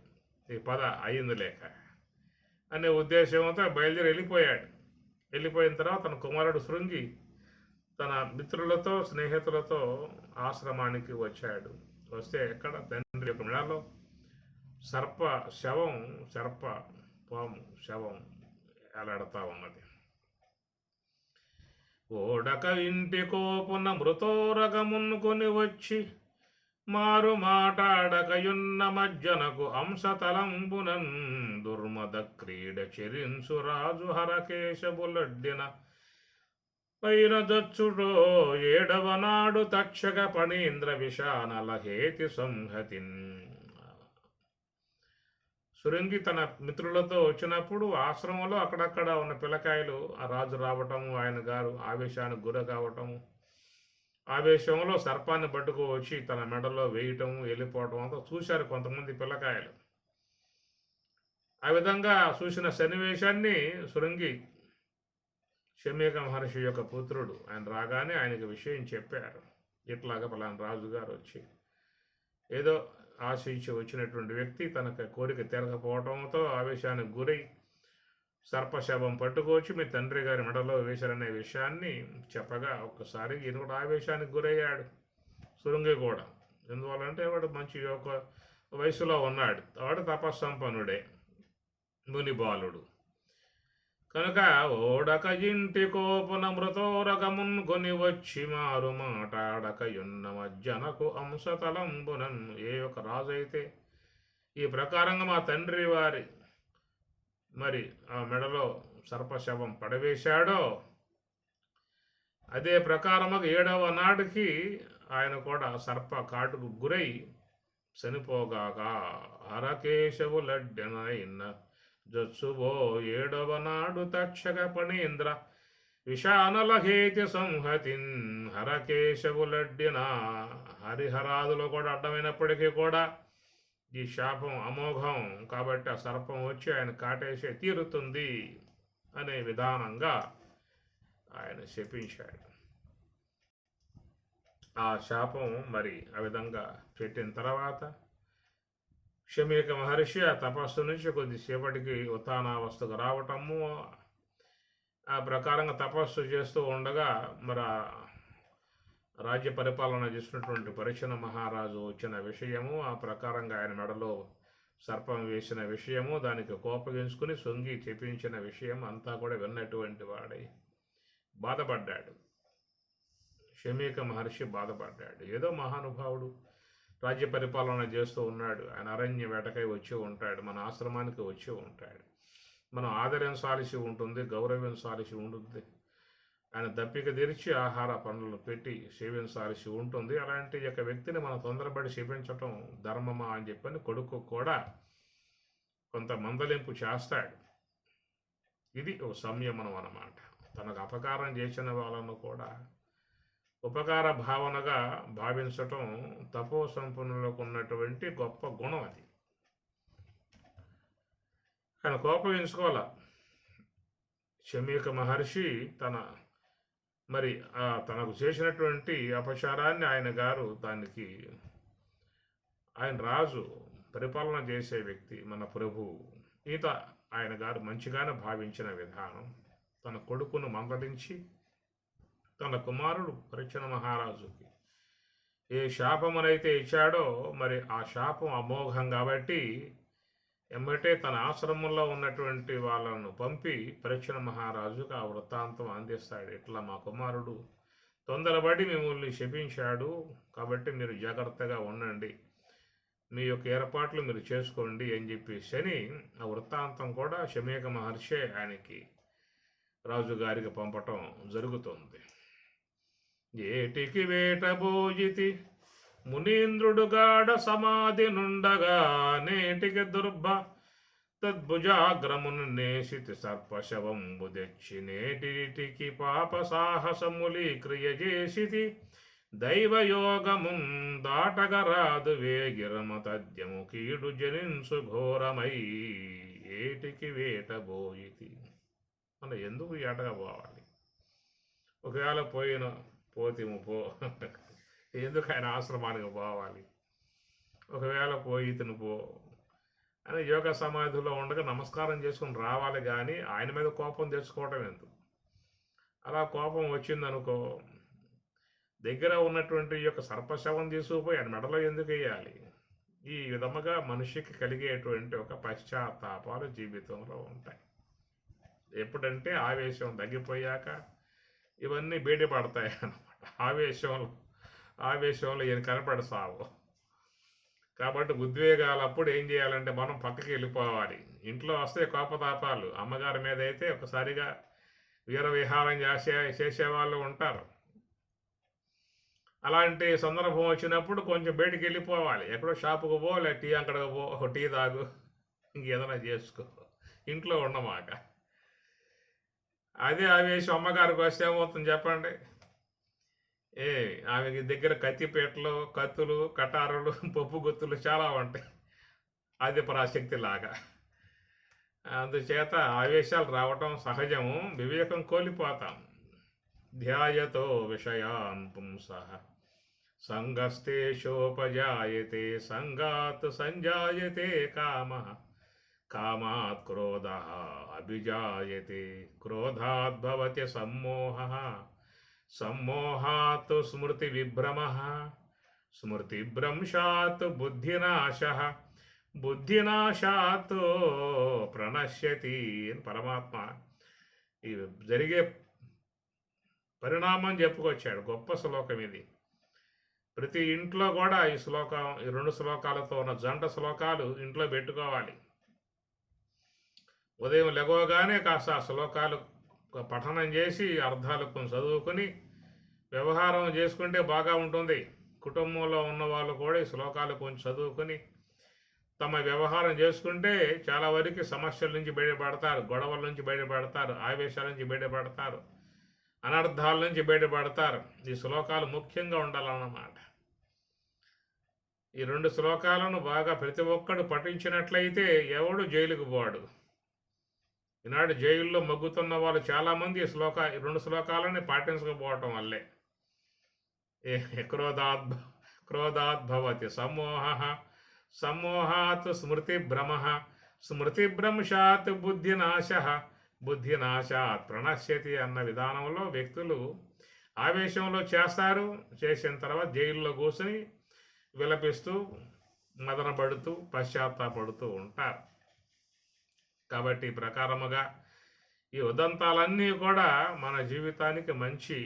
ఈ పద అయింది లేక అనే ఉద్దేశంతో బయలుదేరి వెళ్ళిపోయాడు. వెళ్ళిపోయిన తర్వాత తన కుమారుడు శృంగి తన మిత్రులతో, స్నేహితులతో ఆశ్రమానికి వచ్చాడు. వస్తే ఎక్కడ తండ్రి యొక్క మెడలో సర్ప పాము శవం ఎలాడుతూ ఉన్నది. ఓడక ఇంటి కోపున మృతోరగమున్కొని వచ్చి మారు మాటాడకయున్న మజ్జనకు అంశతలంబునన్ దుర్మద క్రీడ చెరింసు రాజు హరకేశబులడ్డిన పైన దచ్చుడో ఏడవ నాడు తక్షక పణీంద్ర విషానల హేతి సంహతిన్. సురంగి తన మిత్రులతో వచ్చినప్పుడు ఆశ్రమంలో అక్కడక్కడ ఉన్న పిల్లకాయలు ఆ రాజు రావటము, ఆయన గారు ఆవేశానికి గుర కావటము, ఆవేశంలో సర్పాన్ని పట్టుకు వచ్చి తన మెడలో వేయటము, వెళ్ళిపోవటం అంతా చూశారు కొంతమంది పిల్లకాయలు. ఆ విధంగా చూసిన సన్నివేశాన్ని సురంగి శమీక మహర్షి యొక్క పుత్రుడు ఆయన రాగానే ఆయనకు విషయం చెప్పారు. ఇట్లాగా పలానా రాజుగారు వచ్చి ఏదో ఆశించి వచ్చినటువంటి వ్యక్తి తనకు కోరిక తీరకపోవడంతో ఆవేశానికి గురై సర్పశవం పట్టుకొచ్చి మీ తండ్రి గారి మెడలో వేశారనే విషయాన్ని చెప్పగా ఒక్కసారి ఈయన కూడా ఆవేశానికి గురయ్యాడు, సురంగి కూడా. ఎందువల్లంటే వాడు మంచి ఒక వయసులో ఉన్నాడు, వాడు తపస్సంపన్నుడే, ముని బాలుడు కనుక ఓడక ఇంటి కోపున మృతోరగమున్ కొని వచ్చి మారు మాటాడకయున్న మజ్జనకు అంశతలంబునన్. ఏ ఒక రాజు అయితే ఈ ప్రకారంగా మా తండ్రి వారి మరి ఆ మెడలో సర్పశవం పడవేశాడో అదే ప్రకారముగా 7వ నాటికి ఆయన కూడా సర్ప కాటుకు గురై చనిపోగాక హరకేశవులడ్డెనైన జత్సువో 7వ నాడు తక్షక పణీంద్ర విషానలహేతి సంహతిన్. హరకేశవులడ్డిన హరిహరాదులు కూడా అడ్డమైనప్పటికీ కూడా ఈ శాపం అమోఘం కాబట్టి ఆ సర్పం వచ్చి ఆయన కాటేసే తీరుతుంది అనే విధానంగా ఆయన శపించాడు. ఆ శాపం మరి ఆ విధంగా పెట్టిన తర్వాత శమీక మహర్షి ఆ తపస్సు నుంచి కొద్దిసేపటికి ఉత్థానావస్థకు రావటము, ఆ ప్రకారంగా తపస్సు చేస్తూ ఉండగా మరి రాజ్య పరిపాలన చేసినటువంటి పరీక్షణ మహారాజు వచ్చిన విషయము, ఆ ప్రకారంగా ఆయన మెడలో సర్పం వేసిన విషయము, దానికి కోపగించుకుని సొంగి చెప్పించిన విషయం అంతా కూడా విన్నటువంటి వాడై బాధపడ్డాడు. శమీక మహర్షి బాధపడ్డాడు. ఏదో మహానుభావుడు రాజ్య పరిపాలన చేస్తూ ఉన్నాడు, ఆయన అరణ్య వేటకై వచ్చి ఉంటాడు, మన ఆశ్రమానికి వచ్చి ఉంటాడు, మనం ఆదరించాల్సి ఉంటుంది, గౌరవించాల్సి ఉంటుంది, ఆయన దప్పిక తెరిచి ఆహార పనులు పెట్టి సేవించాల్సి ఉంటుంది. అలాంటి యొక్క వ్యక్తిని మనం తొందరపడి సేవించటం ధర్మమా అని చెప్పని కొడుకు కూడా కొంత మందలింపు చేస్తాడు. ఇది ఒక సంయమనం అన్నమాట. తనకు అపకారం చేసిన వాళ్ళను కూడా ఉపకార భావనగా భావించటం తపో సంపన్నులకు ఉన్నటువంటి గొప్ప గుణం అది. ఆయన కోపగించుకోవాల. శమీక మహర్షి తనకు చేసినటువంటి అపచారాన్ని ఆయన గారు దానికి ఆయన రాజు పరిపాలన చేసే వ్యక్తి మన ప్రభువు ఆయన గారు మంచిగానే భావించిన విధానం, తన కొడుకును మందలించి తన కుమారుడు పరీక్షణ మహారాజుకి ఏ శాపమునైతే ఇచ్చాడో మరి ఆ శాపం అమోఘం కాబట్టి ఎమ్మటే తన ఆశ్రమంలో ఉన్నటువంటి వాళ్ళను పంపి పరీక్షణ మహారాజుకు ఆ వృత్తాంతం అందిస్తాడు. ఇట్లా మా కుమారుడు తొందరపడి మిమ్మల్ని శపించాడు కాబట్టి మీరు జాగ్రత్తగా ఉండండి, మీ యొక్క ఏర్పాట్లు మీరు చేసుకోండి అని చెప్పేసి ఆ వృత్తాంతం కూడా శమీక మహర్షి ఆయనకి రాజుగారికి పంపటం జరుగుతుంది. ఏటికి వేటబోజితి మునీంద్రుడు గాఢ సమాధి నుండగా నేటికి తద్భుజాగ్రమును నేసితి సర్పశవంబు తెచ్చి నేటికి పాప సాహసములి క్రియ చేసితి దైవయోగము దాటగరాదు వేగిరమ తద్యము కీడు జనించు ఘోరమై ఏటికి వేటబోయితి. మన ఎందుకు ఏటగా పోవాలి? ఒకవేళ పోతిము ఎందుకు ఆయన ఆశ్రమానికి పోవాలి? ఒకవేళ పోయి పో అని యోగ సమాధిలో ఉండగా నమస్కారం చేసుకుని రావాలి కానీ ఆయన మీద కోపం తెచ్చుకోవటం ఎందుకు? అలా కోపం వచ్చిందనుకో, దగ్గర ఉన్నటువంటి యొక్క సర్పశవం తీసుకుపోయి ఆయన మెడలో ఎందుకు వేయాలి? ఈ విధముగా మనిషికి కలిగేటువంటి ఒక పశ్చాత్తాపాలు జీవితంలో ఉంటాయి. ఎప్పుడంటే ఆవేశం తగ్గిపోయాక ఇవన్నీ బయటపడతాయి అన్నమాట. ఆవేశంలో ఈయన కనపడసావు. కాబట్టి ఉద్వేగాలు అప్పుడు ఏం చేయాలంటే మనం పక్కకి వెళ్ళిపోవాలి. ఇంట్లో వస్తే కోపతాపాలు, అమ్మగారి మీద అయితే ఒకసారిగా వీర విహారం చేసేవాళ్ళు ఉంటారు. అలాంటి సందర్భం వచ్చినప్పుడు కొంచెం బయటికి వెళ్ళిపోవాలి. ఎక్కడో షాపుకు పో, లేదా టీ అంగడికి పో, ఒక టీ తాగు, ఇంకేదైనా చేసుకో, ఇంట్లో ఉండమాక. అదే ఆవేశం అమ్మగారికి వస్తే ఏమవుతుంది చెప్పండి? ఆమెకి దగ్గర కత్తిపీటలు, కత్తులు, కటారులు, పప్పు గుత్తులు చాలా ఉంటాయి. అది పరాశక్తి లాగా. అందుచేత ఆవేశాలు రావటం సహజము. వివేకం కోల్పోతాం. ధ్యాయతో విషయాన్ పుంసః సంగస్తేషోపజాయతే సంగాత్ సంజాయతే కామః కామాత్ క్రోధః అభిజాయతే క్రోధాత్ భవతి సమ్మోహః సమ్మోహాత్ స్మృతి విభ్రమః స్మృతిభ్రంశాత్ బుద్ధినాశః బుద్ధినాశాత్ ప్రణశ్యతి అని పరమాత్మ ఈ జరిగే పరిణామం చెప్పుకొచ్చాడు. గొప్ప శ్లోకం ఇది. ప్రతి ఇంట్లో కూడా ఈ శ్లోకం, ఈ 2 శ్లోకాలతో ఉన్న జంట శ్లోకాలు ఇంట్లో పెట్టుకోవాలి. ఉదయం లెగవగానే కాస్త ఆ శ్లోకాలు పఠనం చేసి అర్థాలు కొంచెం చదువుకుని వ్యవహారం చేసుకుంటే బాగా ఉంటుంది. కుటుంబంలో ఉన్న వాళ్ళు కూడా ఈ శ్లోకాలు కొంచెం చదువుకుని తమ వ్యవహారం చేసుకుంటే చాలా వరకు సమస్యల నుంచి బయటపడతారు, గొడవల నుంచి బయటపడతారు, ఆవేశాల నుంచి బయటపడతారు, అనర్థాల నుంచి బయటపడతారు. ఈ శ్లోకాలు ముఖ్యంగా ఉండాలన్నమాట. ఈ 2 శ్లోకాలను బాగా ప్రతి ఒక్కడు పఠించినట్లయితే ఎవడు జైలుకు పోడు. ఈనాడు జైల్లో మగ్గుతున్న వాళ్ళు చాలామంది ఈ 2 శ్లోకాలని పాటించకపోవటం వల్లే. క్రోధాద్భవతి సమ్మోహః సమ్మోహాత్ స్మృతిభ్రమః స్మృతిభ్రంశాత్ బుద్ధినాశః బుద్ధినాశాత్ ప్రణశ్యతి అన్న విధానంలో వ్యక్తులు ఆవేశంలో చేస్తారు. చేసిన తర్వాత జైల్లో కూర్చుని విలపిస్తూ మదనపడుతూ పశ్చాత్తాపడుతూ ఉంటారు. కాబట్టి ఈ ప్రకారముగా ఈ ఉదంతాలన్నీ కూడా మన జీవితానికి మంచి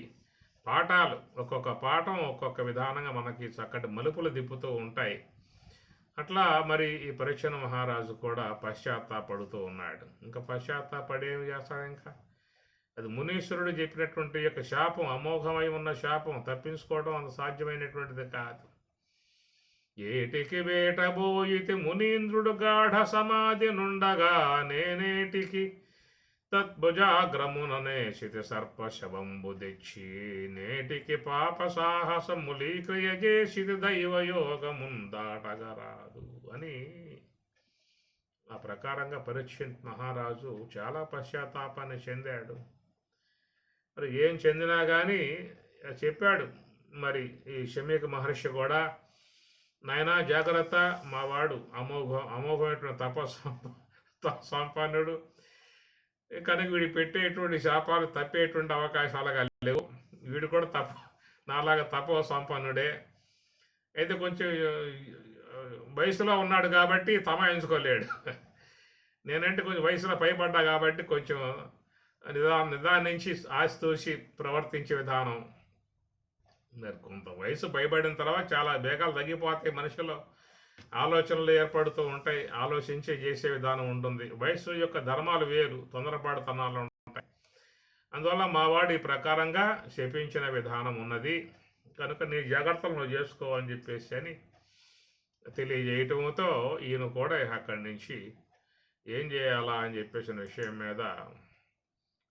పాఠాలు. ఒక్కొక్క పాఠం ఒక్కొక్క విధానంగా మనకి చక్కటి మలుపులు తిప్పుతూ ఉంటాయి. అట్లా మరి ఈ పరీక్షణ మహారాజు కూడా పశ్చాత్తాపడుతూ ఉన్నాడు. ఇంకా పశ్చాత్తాపడేమి చేస్తాడు? ఇంకా అది మునీశ్వరుడు చెప్పినటువంటి యొక్క శాపం, అమోఘమై ఉన్న శాపం తప్పించుకోవడం అంత సాధ్యమైనటువంటిది కాదు. ఏటికి వేటబోయితి మునీంద్రుడు గాఢ సమాధి నుండగా నేనేటికి తద్భుజాగ్రముననేషితి సర్పశవంబు తెచ్చి నేటికి పాప సాహసములీక్రియ చేసిది దైవయోగముందాటగరాదు అని ఆ ప్రకారంగా పరీక్షిత్ మహారాజు చాలా పశ్చాత్తాపాన్ని చెందాడు. మరి ఏం చెందినా కానీ చెప్పాడు. మరి ఈ శమీక మహర్షి కూడా, నాయనా జాగ్రత్త, మావాడు అమోఘమైనటువంటి సంపన్నుడు కనుక వీడి పెట్టేటువంటి శాపాలు తప్పేటువంటి అవకాశాలుగా లేవు. వీడు కూడా నాలాగా తపో సంపన్నుడే. అయితే కొంచెం వయసులో ఉన్నాడు కాబట్టి తమాయించుకోలేడు. నేనంటే కొంచెం వయసులో పైపడ్డా కాబట్టి కొంచెం నిదానించి ఆశతూసి ప్రవర్తించే విధానం. మరి కొంత వయసు పైబడిన తర్వాత చాలా వేగాలు తగ్గిపోతాయి, మనిషిలో ఆలోచనలు ఏర్పడుతూ ఉంటాయి, ఆలోచించే చేసే విధానం ఉంటుంది. వయసు యొక్క ధర్మాలు వేరు, తొందరపాటుతనాలు ఉంటాయి. అందువల్ల మావాడు ఈ ప్రకారంగా శపించిన విధానం ఉన్నది కనుక నీ జాగ్రత్తలు నువ్వు చేసుకో అని చెప్పేసి అని తెలియజేయటంతో ఈయన కూడా అక్కడి నుంచి ఏం చేయాలా అని చెప్పేసిన విషయం మీద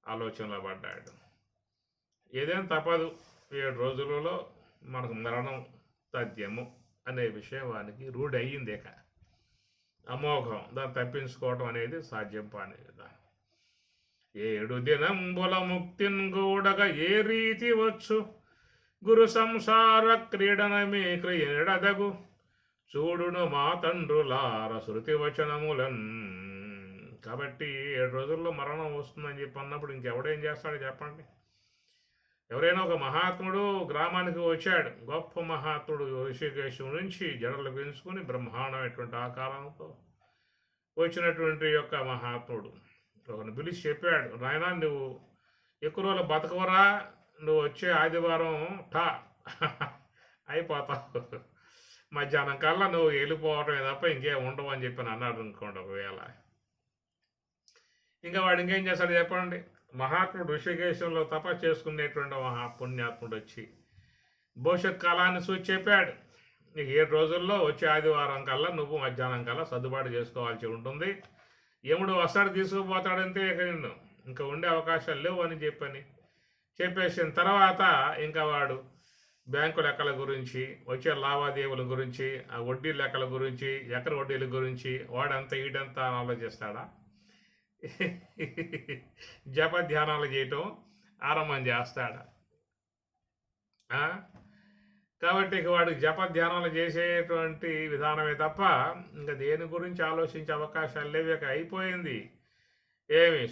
ఆలోచనలో పడ్డాడు. ఏదైనా తప్పదు, 7 రోజులలో మనకు మరణం తథ్యము అనే విషయం వానికి రూఢి అయ్యింది. ఇక అమోఘం, దాన్ని తప్పించుకోవటం అనేది సాధ్యం కాని విధానం. 7 దినంబుల ముక్తిన్ గూడగా ఏ రీతి వచ్చు గురు సంసార క్రీడనమే క్రియడదగు చూడును మా తండ్రులార శృతి వచనములన్. కాబట్టి 7 రోజుల్లో మరణం వస్తుందని చెప్పి అన్నప్పుడు ఇంకెవడేం చేస్తాడు చెప్పండి? ఎవరైనా ఒక మహాత్ముడు గ్రామానికి వచ్చాడు, గొప్ప మహాత్ముడు, ఋషికేశం నుంచి జడలు పెంచుకుని బ్రహ్మాండమైనటువంటి ఆకారంతో వచ్చినటువంటి యొక్క మహాత్ముడు ఒకరిని పిలిచి చెప్పాడు, నాయనా నువ్వు ఎక్కువ రోజులు బతకవరా, నువ్వు వచ్చే ఆదివారం అయిపోతావు, మధ్యాహ్నం కల్లా నువ్వు వెళ్ళిపోవటమే తప్ప ఇంకేం ఉండవు అని చెప్పి అన్నాడు అనుకోండి. ఒకవేళ ఇంకా వాడు ఇంకేం చేస్తాడు చెప్పండి? మహాత్ముడు ఋషికేశంలో తపస్సు చేసుకునేటువంటి మహాపుణ్యాత్ముడు వచ్చి భవిష్యత్ కాలాన్ని సూచి చెప్పాడు. నీకు 7 రోజుల్లో వచ్చే ఆదివారం కల్లా నువ్వు మధ్యాహ్నం కల్లా సర్దుబాటు చేసుకోవాల్సి ఉంటుంది. యముడు వస్తాడు, తీసుకుపోతాడంతే, ఇక నిన్ను ఇంకా ఉండే అవకాశాలు లేవు అని చెప్పేసిన తర్వాత ఇంకా వాడు బ్యాంకు లెక్కల గురించి, వచ్చే లావాదేవీల గురించి, ఆ వడ్డీ లెక్కల గురించి, ఎకర వడ్డీల గురించి వాడంతా ఈడంతా ఆలోచిస్తాడా? జప ధ్యానాలు చేయటం ఆరంభం చేస్తాడా? కాబట్టి ఇక వాడికి జప ధ్యానాలు చేసేటువంటి విధానమే తప్ప ఇంకా దేని గురించి ఆలోచించే అవకాశాలు లేవు. ఇక అయిపోయింది.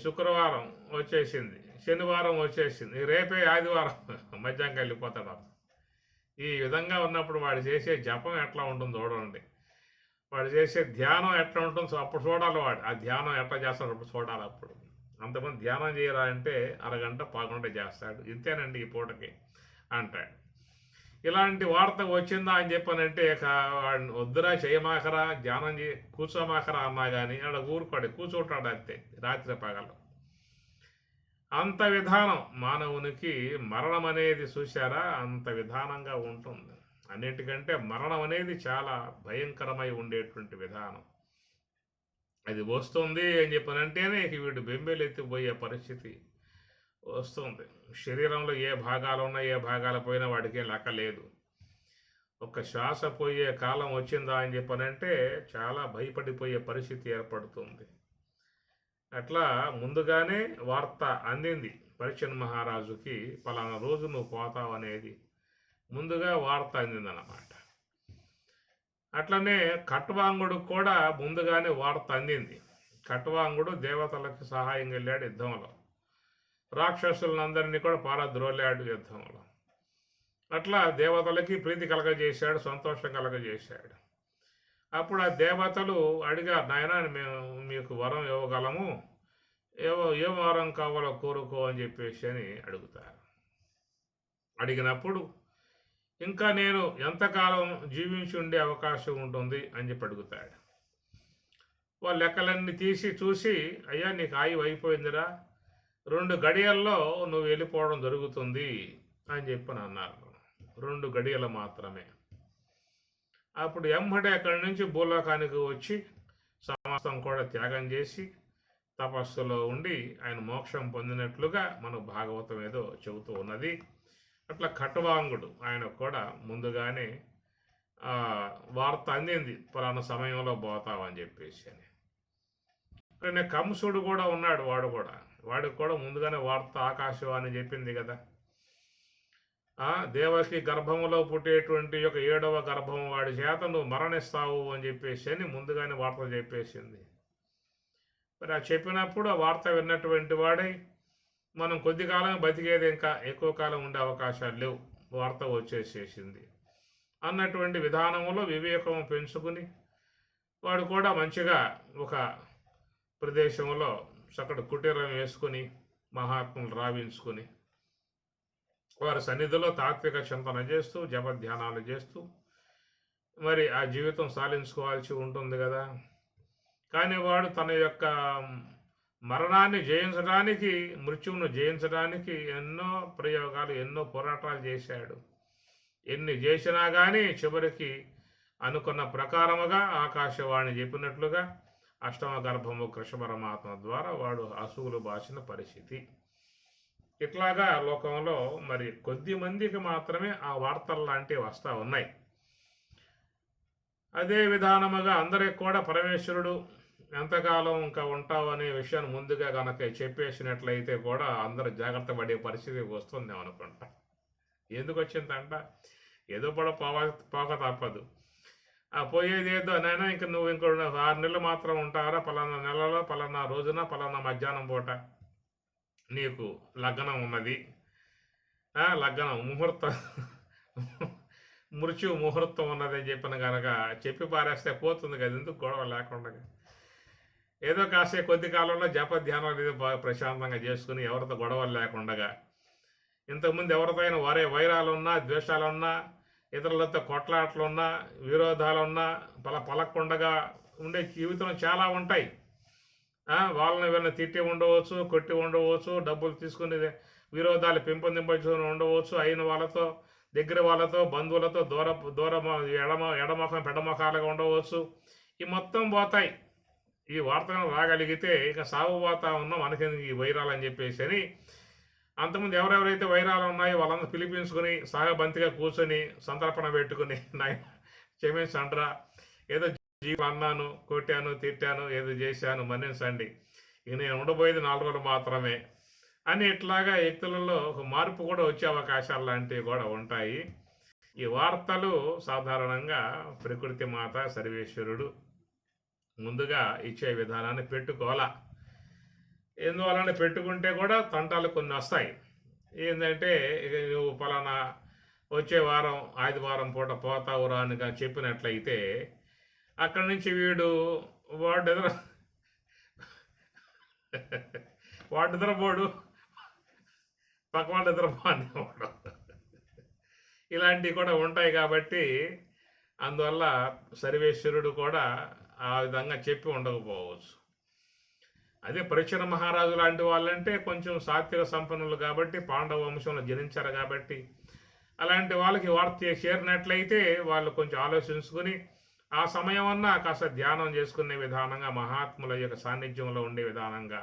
శుక్రవారం వచ్చేసింది, శనివారం వచ్చేసింది, రేపే ఆదివారం మధ్యాహ్నం వెళ్ళిపోతాడు. ఈ విధంగా ఉన్నప్పుడు వాడు చేసే జపం ఎట్లా ఉంటుందో చూడండి, వాడు చేసే ధ్యానం ఎట్లా ఉంటుందో అప్పుడు చూడాలి. వాడు ఆ ధ్యానం ఎట్లా చేస్తాడు అప్పుడు చూడాలి. అప్పుడు అంతమంది ధ్యానం చేయరా అంటే అరగంట పాగంట చేస్తాడు. ఇంతేనండి ఈ పూటకి అంటాడు. ఇలాంటి వార్త వచ్చిందా అని చెప్పానంటే ఇక వాడిని వద్దురా, చేయమాకరా, ధ్యానం కూర్చోమాకరా అన్నా కానీ ఆడ ఊరుకోడు, కూర్చుంటాడు అంతే రాత్రి పగలు. అంత విధానం మానవునికి మరణం అనేది చూశారా, అంత విధానంగా ఉంటుంది. అన్నిటికంటే మరణం అనేది చాలా భయంకరమై ఉండేటువంటి విధానం. అది వస్తుంది అని చెప్పనంటేనే వీడు బెంబేలెత్తిపోయే పరిస్థితి వస్తుంది. శరీరంలో ఏ భాగాలు ఉన్నా, ఏ భాగాలు పోయినా వాడికి లెక్క లేదు. ఒక శ్వాస పోయే కాలం వచ్చిందా అని చెప్పనంటే చాలా భయపడిపోయే పరిస్థితి ఏర్పడుతుంది. అట్లా ముందుగానే వార్త అందింది పరీక్షణ్ మహారాజుకి, పలానా రోజు నువ్వు పోతావు అనేది ముందుగా వార్త అందిందన్నమాట. అట్లనే ఖట్వాంగుడు కూడా ముందుగానే వార్త అందింది. ఖట్వాంగుడు దేవతలకు సహాయంగా వెళ్ళాడు యుద్ధంలో, రాక్షసులందరినీ కూడా పారద్రోలాడు యుద్ధంలో. అట్లా దేవతలకి ప్రీతి కలగజేశాడు, సంతోషం కలగజేశాడు. అప్పుడు ఆ దేవతలు అడిగారు, నాయన మేము మీకు వరం ఇవ్వగలము, ఏ వరం కావాలో కోరుకో అని చెప్పేసి అని అడుగుతారు. అడిగినప్పుడు ఇంకా నేను ఎంతకాలం జీవించి ఉండే అవకాశం ఉంటుంది అని చెప్పి అడుగుతాడు. వాళ్ళ లెక్కలన్నీ తీసి చూసి, అయ్యా నీకు ఆయువు అయిపోయిందిరా, 2 గడియల్లో నువ్వు వెళ్ళిపోవడం జరుగుతుంది అని చెప్పి అన్నారు. 2 గడియలు మాత్రమే. అప్పుడు ఎమ్మడే అక్కడి నుంచి భూలోకానికి వచ్చి సమస్తం కూడా త్యాగం చేసి తపస్సులో ఉండి ఆయన మోక్షం పొందినట్లుగా మన భాగవతం ఏదో చెబుతూ ఉన్నది. అట్లా ఖట్వాంగుడు ఆయన కూడా ముందుగానే వార్త అందింది, పలానా సమయంలో పోతావని చెప్పేసి అని. కంసుడు కూడా ఉన్నాడు, వాడికి కూడా ముందుగానే వార్త ఆకాశవాణి చెప్పింది కదా. దేవకి గర్భంలో పుట్టేటువంటి యొక్క 7వ గర్భం వాడి చేత నువ్వు మరణిస్తావు అని చెప్పేసి అని ముందుగానే వార్త చెప్పేసింది. మరి ఆ చెప్పినప్పుడు ఆ వార్త విన్నటువంటి వాడై మనం కొద్ది కాలం బతికేది, ఇంకా ఎక్కువ కాలం ఉండే అవకాశాలు లేవు, వార్త వచ్చేసేసింది అన్నటువంటి విధానంలో వివేకం పెంచుకుని వాడు కూడా మంచిగా ఒక ప్రదేశంలో చక్కటి కుటీరం వేసుకుని మహాత్ములు రావించుకుని వారి సన్నిధిలో తాత్విక చింతన చేస్తూ జపధ్యానాలు చేస్తూ మరి ఆ జీవితం సాధించుకోవాల్సి ఉంటుంది కదా. కానీ వాడు తన యొక్క మరణాన్ని జయించడానికి, మృత్యువును జయించడానికి ఎన్నో ప్రయోగాలు, ఎన్నో పోరాటాలు చేశాడు. ఎన్ని చేసినా కానీ చివరికి అనుకున్న ప్రకారముగా ఆకాశవాణి చెప్పినట్లుగా 8వ గర్భము కృష్ణ పరమాత్మ ద్వారా వాడు అసువులు బాసిన పరిస్థితి. ఇట్లాగా లోకంలో మరి కొద్ది మందికి మాత్రమే ఆ వార్తలు లాంటివి వస్తూ ఉన్నాయి. అదే విధానముగా అందరికి కూడా పరమేశ్వరుడు ఎంతకాలం ఇంకా ఉంటావు అనే విషయాన్ని ముందుగా కనుక చెప్పేసినట్లయితే కూడా అందరూ జాగ్రత్త పడే పరిస్థితి వస్తుంది అనుకుంటా. ఎందుకు వచ్చిందంట, ఏదో కూడా పోక తప్పదు. ఆ పోయేది ఏదో నైనా ఇంక నువ్వు 6 నెలలు మాత్రం ఉంటారా, పలానా నెలలో పలానా రోజున పలానా మధ్యాహ్నం పూట నీకు లగ్నం ఉన్నది, లగ్నం ముహూర్తం మృత్యు ముహూర్తం ఉన్నది అని చెప్పిన కనుక చెప్పి పారేస్తే పోతుంది కదా, ఎందుకు గొడవ లేకుండా. ఏదో కాసే కొద్ది కాలంలో జపధ్యానాలు ఏదో బాగా ప్రశాంతంగా చేసుకుని ఎవరితో గొడవలు లేకుండా, ఇంతకుముందు ఎవరితో వైరాలున్నా, ద్వేషాలున్నా, ఇతరులతో కొట్లాటలున్నా, విరోధాలున్నా పలక్కుండగా ఉండే జీవితం చాలా ఉంటాయి. వాళ్ళని వీళ్ళని తిట్టి ఉండవచ్చు, కొట్టి ఉండవచ్చు, డబ్బులు తీసుకుని విరోధాలు పెంపొందించుకొని ఉండవచ్చు, అయిన వాళ్ళతో దగ్గర వాళ్ళతో బంధువులతో దూర ఎడమొఖం పెడమొఖాలుగా ఉండవచ్చు. ఈ మొత్తం పోతాయి. ఈ వార్తలను రాగలిగితే ఇక సాగు పోతా ఉన్నాం మనకెందుకు ఈ వైరాలని చెప్పేసి అని అంతకుముందు ఎవరెవరైతే వైరాలు ఉన్నాయో వాళ్ళందరూ పిలిపించుకుని సాగబంతిగా కూర్చొని సంతర్పణ పెట్టుకుని నాయన క్షమించండ్రా, ఏదో జీవితం అన్నాను, కొట్టాను, తిట్టాను, ఏదో చేశాను, మన్నించండి, ఇక నేను ఉండబోయేది 4 రోజులు మాత్రమే అని ఇట్లాగా వ్యక్తులలో ఒక మార్పు కూడా వచ్చే అవకాశాలు లాంటివి కూడా ఉంటాయి. ఈ వార్తలు సాధారణంగా ప్రకృతి మాత సర్వేశ్వరుడు ముందుగా ఇచ్చే విధానాన్ని పెట్టుకోవాలా. ఎందువలన పెట్టుకుంటే కూడా తంటాలు కొన్ని వస్తాయి. ఏంటంటే ఇక నువ్వు పలానా వచ్చే వారం ఆదివారం పూట పోతావురా అని చెప్పినట్లయితే అక్కడి నుంచి వాడు ఎదుర వాడు నిద్రపోడు, పక్కవాడు నిద్రపోనేవాడు, ఇలాంటివి కూడా ఉంటాయి. కాబట్టి అందువల్ల సర్వేశ్వరుడు కూడా ఆ విధంగా చెప్పి ఉండకపోవచ్చు. అదే పరీక్షణ మహారాజు లాంటి వాళ్ళంటే కొంచెం సాత్విక సంపన్నులు కాబట్టి పాండవ వంశంలో జనించారు కాబట్టి అలాంటి వాళ్ళకి వార్త చేరినట్లయితే వాళ్ళు కొంచెం ఆలోచించుకుని ఆ సమయం అన్నా కాస్త ధ్యానం చేసుకునే విధానంగా మహాత్ముల యొక్క సాన్నిధ్యంలో ఉండే విధానంగా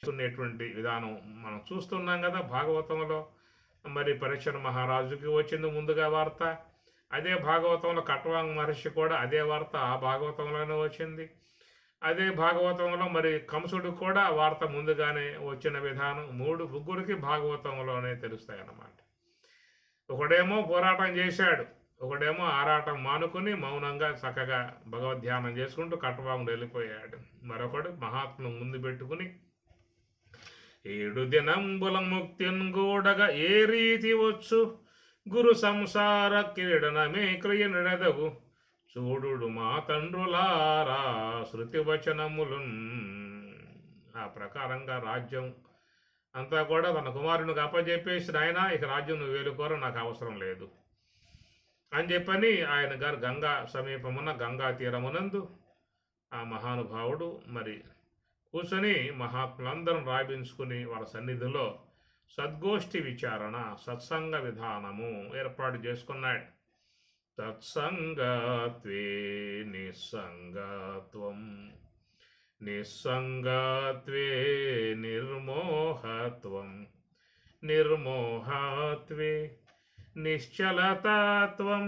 చేసుకునేటువంటి విధానం మనం చూస్తున్నాం కదా భాగవతంలో. మరి పరీక్షణ మహారాజుకి వచ్చింది ముందుగా వార్త. అదే భాగవతంలో కట్వాంగ్ మహర్షి కూడా అదే వార్త ఆ భాగవతంలోనే వచ్చింది. అదే భాగవతంలో మరి కంసుడికి కూడా వార్త ముందుగానే వచ్చిన విధానం ముగ్గురికి భాగవతంలోనే తెలుస్తాయి అన్నమాట. ఒకడేమో పోరాటం చేశాడు, ఒకడేమో ఆరాటం మానుకుని మౌనంగా చక్కగా భగవద్ధ్యానం చేసుకుంటూ కట్వాంగుడు వెళ్ళిపోయాడు. మరొకడు మహాత్మును ముందు పెట్టుకుని 7 దినంబుల ముక్తిన్ గూడగా ఏ రీతి వచ్చు గురు సంసార క్రీడనమే క్రియ నిడదగు చూడు మా తండ్రులారా శృతి వచనములున్. ఆ ప్రకారంగా రాజ్యం అంతా కూడా తన కుమారునికి అప్పచెప్పేసి ఆయన ఇక రాజ్యం నువ్వు వేలుకోర, నాకు అవసరం లేదు అని చెప్పని ఆయన గారు గంగా సమీపమున్న గంగా తీరమునందు ఆ మహానుభావుడు మరి కూర్చొని మహాత్ములందరూ రాబించుకుని వాళ్ళ సన్నిధిలో సద్గోష్ఠి విచారణ సత్సంగ విధానము ఏర్పాటు చేసుకున్నాడు. తత్సంగత్వే నిస్సంగత్వం నిస్సంగత్వే నిర్మోహత్వం నిర్మోహత్వే నిశ్చలతత్వం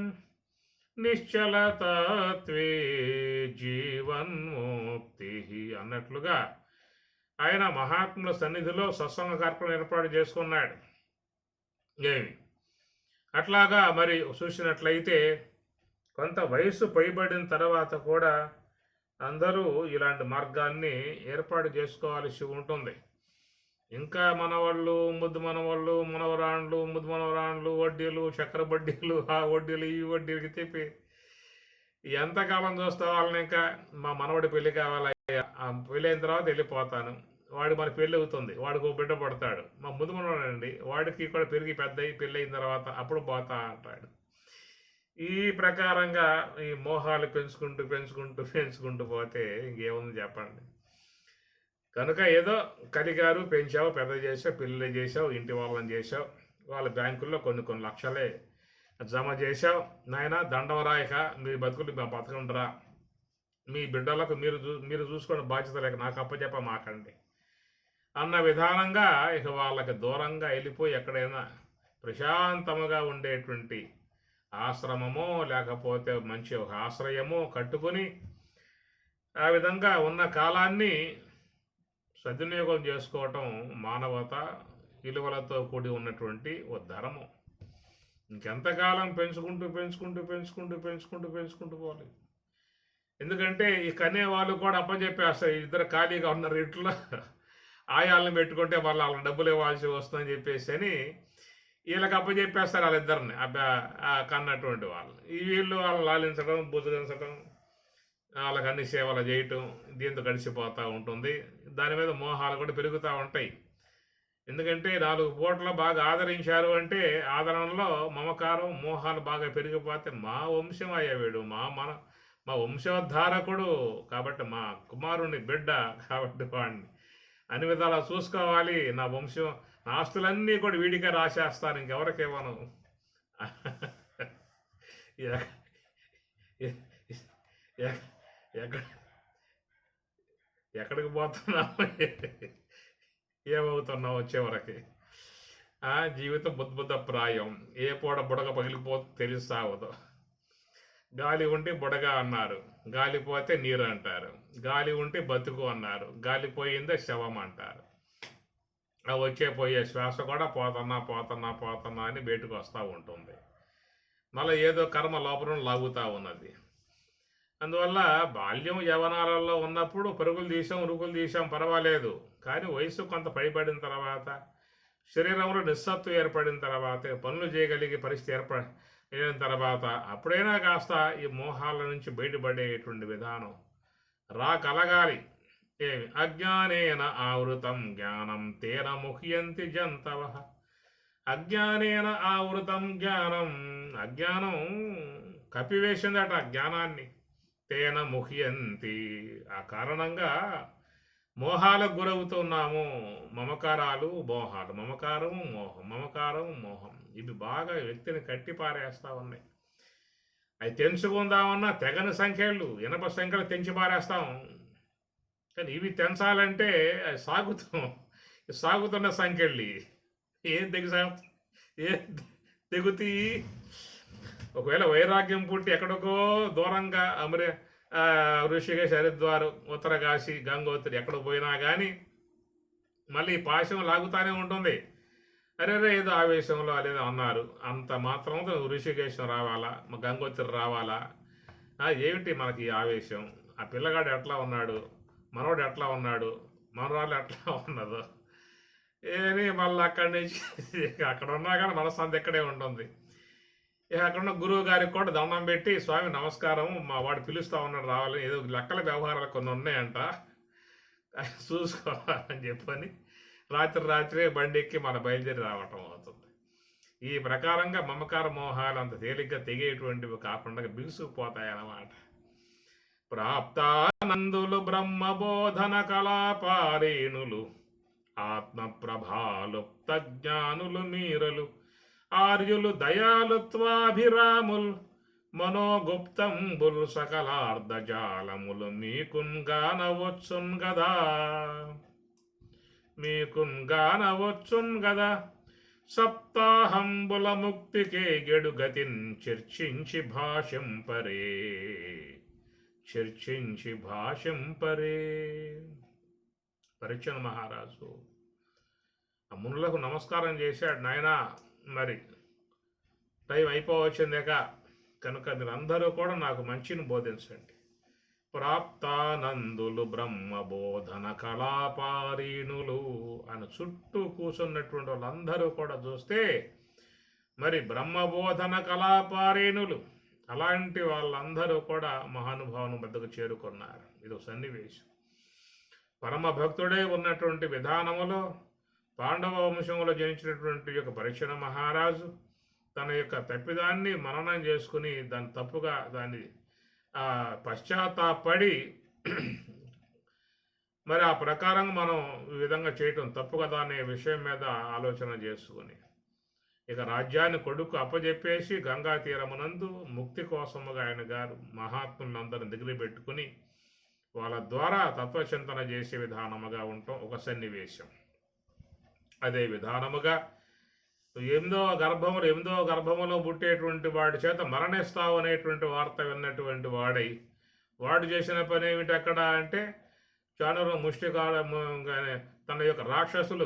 నిశ్చలతత్వే జీవన్ముక్తి అన్నట్లుగా ఆయన మహాత్ముల సన్నిధిలో సత్సంగ కార్యక్రమం ఏర్పాటు చేసుకున్నాడు. ఏమి అట్లాగా మరి చూసినట్లయితే కొంత వయసు పైబడిన తర్వాత కూడా అందరూ ఇలాంటి మార్గాన్ని ఏర్పాటు చేసుకోవాల్సి ఉంటుంది. ఇంకా మనవాళ్ళు ముద్దు మనవాళ్ళు మనవరాండ్లు ముద్దు మనవరాండ్లు వడ్డీలు చక్కెర వడ్డీలు ఆ వడ్డీలు ఈ వడ్డీలకి చెప్పి ఎంతకాలం చూస్తా వాళ్ళని. ఇంకా మా మనవడి పెళ్ళి కావాలయ్యా, ఆ పెళ్ళి అయిన తర్వాత వెళ్ళిపోతాను, వాడు మన పెళ్ళి అవుతుంది, వాడికి ఒక బిడ్డ పడతాడు, మా ముందు మనవాడండి, వాడికి కూడా పెరిగి పెద్ద పెళ్ళి అయిన తర్వాత అప్పుడు పోతా అంటాడు. ఈ ప్రకారంగా ఈ మోహాలు పెంచుకుంటూ పెంచుకుంటూ పెంచుకుంటూ పోతే ఇంకేముంది చెప్పండి. కనుక ఏదో కలిగారు, పెంచావు, పెద్ద చేసావు, పిల్లలు చేసావు, ఇంటి వాళ్ళని చేసావు, వాళ్ళ బ్యాంకుల్లో కొన్ని కొన్ని లక్షలే జమ చేసావు, నాయన దండవరాయక మీ బతుకులు మా బతకండిరా, మీ బిడ్డలకు మీరు చూసుకునే బాధ్యత లేక నాకు అప్పచెప్ప మాకండి అన్న విధానంగా ఇక వాళ్ళకి దూరంగా వెళ్ళిపోయి ఎక్కడైనా ప్రశాంతముగా ఉండేటువంటి ఆశ్రమమో లేకపోతే మంచి ఒక ఆశ్రయమో కట్టుకొని ఆ విధంగా ఉన్న కాలాన్ని సద్వినియోగం చేసుకోవటం మానవత విలువలతో కూడి ఉన్నటువంటి ఓ ధర్మం. ఇంకెంతకాలం పెంచుకుంటూ పెంచుకుంటూ పెంచుకుంటూ పెంచుకుంటూ పెంచుకుంటూ పోవాలి. ఎందుకంటే ఈ కనే వాళ్ళు కూడా అప్పచెప్పేస్తారు, ఇద్దరు ఖాళీగా ఉన్నారు ఇంట్లో, ఆయాలను పెట్టుకుంటే వాళ్ళ డబ్బులు ఇవ్వాల్సి వస్తుందని చెప్పేసి అని వీళ్ళకి అప్పచెప్పేస్తారు వాళ్ళిద్దరిని కన్నటువంటి వాళ్ళు. వీళ్ళు వాళ్ళు లాలించడం, బుజ్జగించడం, వాళ్ళకి అన్ని సేవలు చేయటం, దీంతో గడిచిపోతూ ఉంటుంది. దాని మీద మోహాలు కూడా పెరుగుతూ ఉంటాయి. ఎందుకంటే 4 పూటలు బాగా ఆదరించారు అంటే ఆదరణలో మమకారం మోహాలు బాగా పెరిగిపోతే మా వంశం అయ్యా వీడు, మా వంశోద్ధారకుడు కాబట్టి మా కుమారుని బిడ్డ కాబట్టి వాడిని అన్ని విధాలా చూసుకోవాలి. నా వంశం నా ఆస్తులన్నీ కూడా వీడికే రాసేస్తాను, ఇంకెవరికి ఇవ్వను. ఎ- ఎ- ఎ- ఎక్కడ ఎక్కడికి పోతున్నావు, ఏమవుతున్నావు వచ్చేవరకి. జీవితం బుద్ధ ప్రాయం. ఏ పూట బుడగ పగిలిపోతే తెలుస్తావదు. గాలి ఉంటే బుడగ అన్నారు, గాలిపోతే నీరు అంటారు, గాలి ఉంటే బతుకు అన్నారు, గాలిపోయిందే శవం అంటారు. ఆ వచ్చే పోయే శ్వాస కూడా పోతున్నా పోతున్నా పోతున్నా అని బయటకు వస్తూ ఉంటుంది. మళ్ళీ ఏదో కర్మ లోపల లాగుతూ ఉన్నది. అందువల్ల బాల్యం యవనాలలో ఉన్నప్పుడు పరుగులు తీసాం ఉరుకులు తీసాం పర్వాలేదు. కానీ వయసు కొంత పైబడిన తర్వాత, శరీరంలో నిస్సత్వం ఏర్పడిన తర్వాత, పనులు చేయగలిగే పరిస్థితి ఏర్పడిన తర్వాత అప్పుడైనా కాస్త ఈ మోహాల నుంచి బయటపడేటువంటి విధానం కలగాలి. ఏమి అజ్ఞానేన ఆవృతం జ్ఞానం తేన ముహ్యంతి జంతవ. అజ్ఞానేన ఆవృతం జ్ఞానం, అజ్ఞానం కప్పివేసిందట జ్ఞానాన్ని. తేన ముహ్యంతి, ఆ కారణంగా మోహాలకు గురవుతున్నాము. మమకారాలు మోహాలు, మమకారము మోహం, మమకారము మోహం, ఇవి బాగా వ్యక్తిని కట్టి పారేస్తూ ఉన్నాయి. అవి తెంచుకుందామన్నా తెగని సంఖ్యలు, ఇనప సంఖ్యలు తెంచి పారేస్తాం. కానీ ఇవి తెంచాలంటే అది సాగుతున్న సంఖ్యలు ఏం ఏం తెగుతాయి. ఒకవేళ వైరాగ్యం పుట్టి ఎక్కడికో దూరంగా ఋషికేశ్, హరిద్వార్, ఉత్తరకాశి, గంగోత్రి ఎక్కడ పోయినా కానీ మళ్ళీ పాశం లాగుతానే ఉంటుంది. అరే ఏదో ఆవేశంలో అదేదో అన్నారు, అంత మాత్రంతో ఋషికేశం రావాలా, గంగోత్రి రావాలా? ఏమిటి మనకి ఆవేశం? ఆ పిల్లగాడు ఎట్లా ఉన్నాడు, మనోడు ఎట్లా ఉన్నాడు, మనరాలు ఎట్లా ఉన్నదో ఏమి మళ్ళీ అక్కడి నుంచి అక్కడ ఉన్నా కానీ మనశ్శాంతి ఎక్కడే ఉంటుంది. అక్కడున్న గురువు గారికి కూడా దండం పెట్టి, స్వామి నమస్కారం, మా వాడు పిలుస్తూ ఉన్నాడు రావాలని, ఏదో లెక్కల వ్యవహారాలు కొన్ని ఉన్నాయంట చూసుకోవాలని చెప్పని రాత్రి బండి ఎక్కి మన బయలుదేరి రావటం అవుతుంది. ఈ ప్రకారంగా మమకార మోహాలు అంత తేలిగ్గా తెగేటువంటివి కాకుండా బిగుసుకుపోతాయన్నమాట. ప్రాప్తానందులు బ్రహ్మబోధన కళాపారేణులు, ఆత్మప్రభాలుప్త జ్ఞానులు మీరలు, ఆర్యులు దయాలుత్వాభిరాముల్, మనోగుప్తంబుల్ సకలార్ధజాలములు మీకున్ గానవచ్చున్ గదా, మీకున్ గానవచ్చున్ గదా. సప్తాహంబుల ముక్తికే గెడుగతిన్ చర్చించి భాషంపరే. పరీక్షణ మహారాజు ఆ మునులకు నమస్కారం చేశాడు. నాయనా, మరి టైం అయిపోవచ్చిందేక కనుక మీరందరూ కూడా నాకు మంచిని బోధించండి. ప్రాప్తానందులు బ్రహ్మబోధన కళాపారీణులు అని చుట్టూ కూర్చున్నటువంటి వాళ్ళందరూ కూడా చూస్తే మరి బ్రహ్మబోధన కళాపారీణులు అలాంటి వాళ్ళందరూ కూడా మహానుభావుని వద్దకు చేరుకున్నారు. ఇది ఒక సన్నివేశం. పరమ భక్తుడే ఉన్నటువంటి విధానములో పాండవ వంశంలో జనించినటువంటి యొక్క పరీక్షణ మహారాజు తన యొక్క తప్పిదాన్ని మననం చేసుకుని దాన్ని పశ్చాత్తాపడి మరి ఆ ప్రకారం మనం ఈ విధంగా చేయటం తప్పు కదా అనే విషయం మీద ఆలోచన చేసుకుని ఇక రాజ్యాన్ని కొడుకు అప్పజెప్పేసి గంగా తీరమునందు ముక్తి కోసముగా ఆయన గారు మహాత్ములందరిని దగ్గర పెట్టుకుని వాళ్ళ ద్వారా తత్వచింతన చేసే విధానముగా ఉండటం ఒక సన్నివేశం. అదే విధానముగా ఎనిమిదవ గర్భములో పుట్టేటువంటి వాడి చేత మరణిస్తావు అనేటువంటి వార్త విన్నటువంటి వాడు చేసిన పని ఏమిటి అక్కడ అంటే, చానురు ముష్టికాల తన యొక్క రాక్షసులు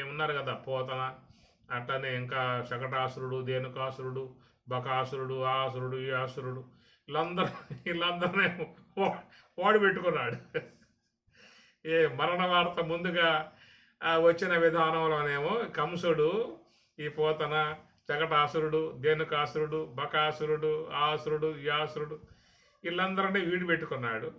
ఉన్నారు కదా, పోతన, అట్లనే ఇంకా శకటాసురుడు, ధేనుకాసురుడు, బకాసురుడు, ఆసురుడు, ఈ ఆసురుడు, వీళ్ళందరినీ వాడు పెట్టుకున్నాడు. మరణ వార్త ముందుగా వచ్చిన విధానంలోనేమో కంసుడు, ఈ పోతన, శకటాసురుడు, ధేనుకాసురుడు, బకాసురుడు, ఆసురుడు, యాసురుడు వీళ్ళందరినీ వీడు పెట్టుకున్నాడు.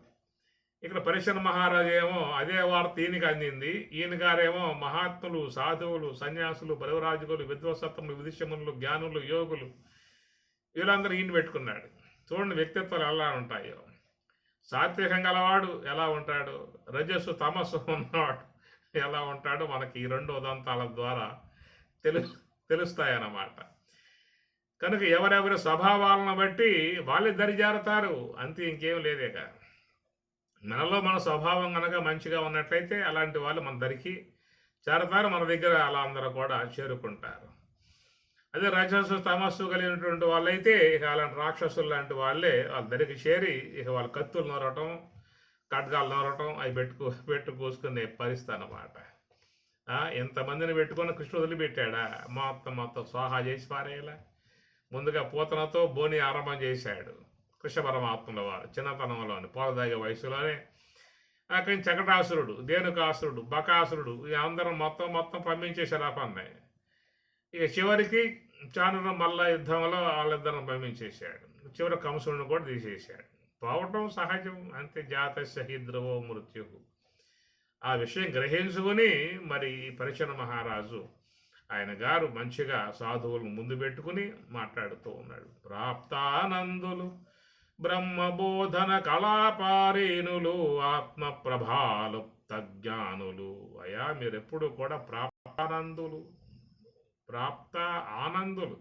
ఇక్కడ పరీక్షణ మహారాజు ఏమో అదే వార్త ఈయనకి అందింది. ఈయన గారేమో మహాత్ములు, సాధువులు, సన్యాసులు, పరివరాజకులు, విద్వసత్వములు, విదిశములు, జ్ఞానులు, యోగులు వీళ్ళందరూ ఈయన పెట్టుకున్నాడు. చూడండి వ్యక్తిత్వాలు ఎలా ఉంటాయో. సాత్వికం గలవాడు ఎలా ఉంటాడు, రజస్సు తమస్సు ఉన్నవాడు ఎలా ఉంటాడో మనకి ఈ 2 ఉదంతాల ద్వారా తెలు తెలుస్తాయన్నమాట. కనుక ఎవరెవరి స్వభావాలను బట్టి వాళ్ళే దరిజారుతారు, అంతే, ఇంకేం లేదేక. మనలో మన స్వభావం కనుక మంచిగా ఉన్నట్లయితే అలాంటి వాళ్ళు మన దరికి చేరతారు, మన దగ్గర అలా అందరూ కూడా చేరుకుంటారు. అదే రజస్సు తమస్సు కలిగినటువంటి వాళ్ళైతే ఇక అలాంటి రాక్షసులు లాంటి వాళ్ళే వాళ్ళ దరికి చేరి ఇక వాళ్ళ కత్తులు నొరటం, ఖడ్గాలు నొరటం అవి పెట్టు కోసుకునే పరిస్థితి అన్నమాట. ఎంతమందిని పెట్టుకొని కృష్ణుడు వదిలిపెట్టాడా, మొత్తం స్వాహా చేసి పారేయాలా. ముందుగా పూతనతో బోని ఆరంభం చేశాడు కృష్ణ పరమాత్మల వారు చిన్నతనంలోని పోలదాగే వయసులోనే. అక్కడి చకటాసురుడు, ధేనుకాసురుడు, బకాసురుడు అందరం మొత్తం పంపించేశారు ఆ పన్నే. ఇక చివరికి చానున మల్ల యుద్ధంలో వాళ్ళిద్దరిని పంపించేశాడు. చివరి కంసుడిని కూడా తీసేశాడు. పోవటం సహజం, అంతే, జాతస్య హి ధ్రువో మృత్యు. ఆ విషయం గ్రహించుకుని మరి పరిచన మహారాజు ఆయన గారు మంచిగా సాధువులను ముందు పెట్టుకుని మాట్లాడుతూ ఉన్నాడు. ప్రాప్తానందులు బ్రహ్మబోధన కళాపారేణులు ఆత్మ ప్రభాలు తజ్ఞానులు. అయా మీరెప్పుడు కూడా ప్రాప్తానందులు, ప్రాప్త ఆనందులు.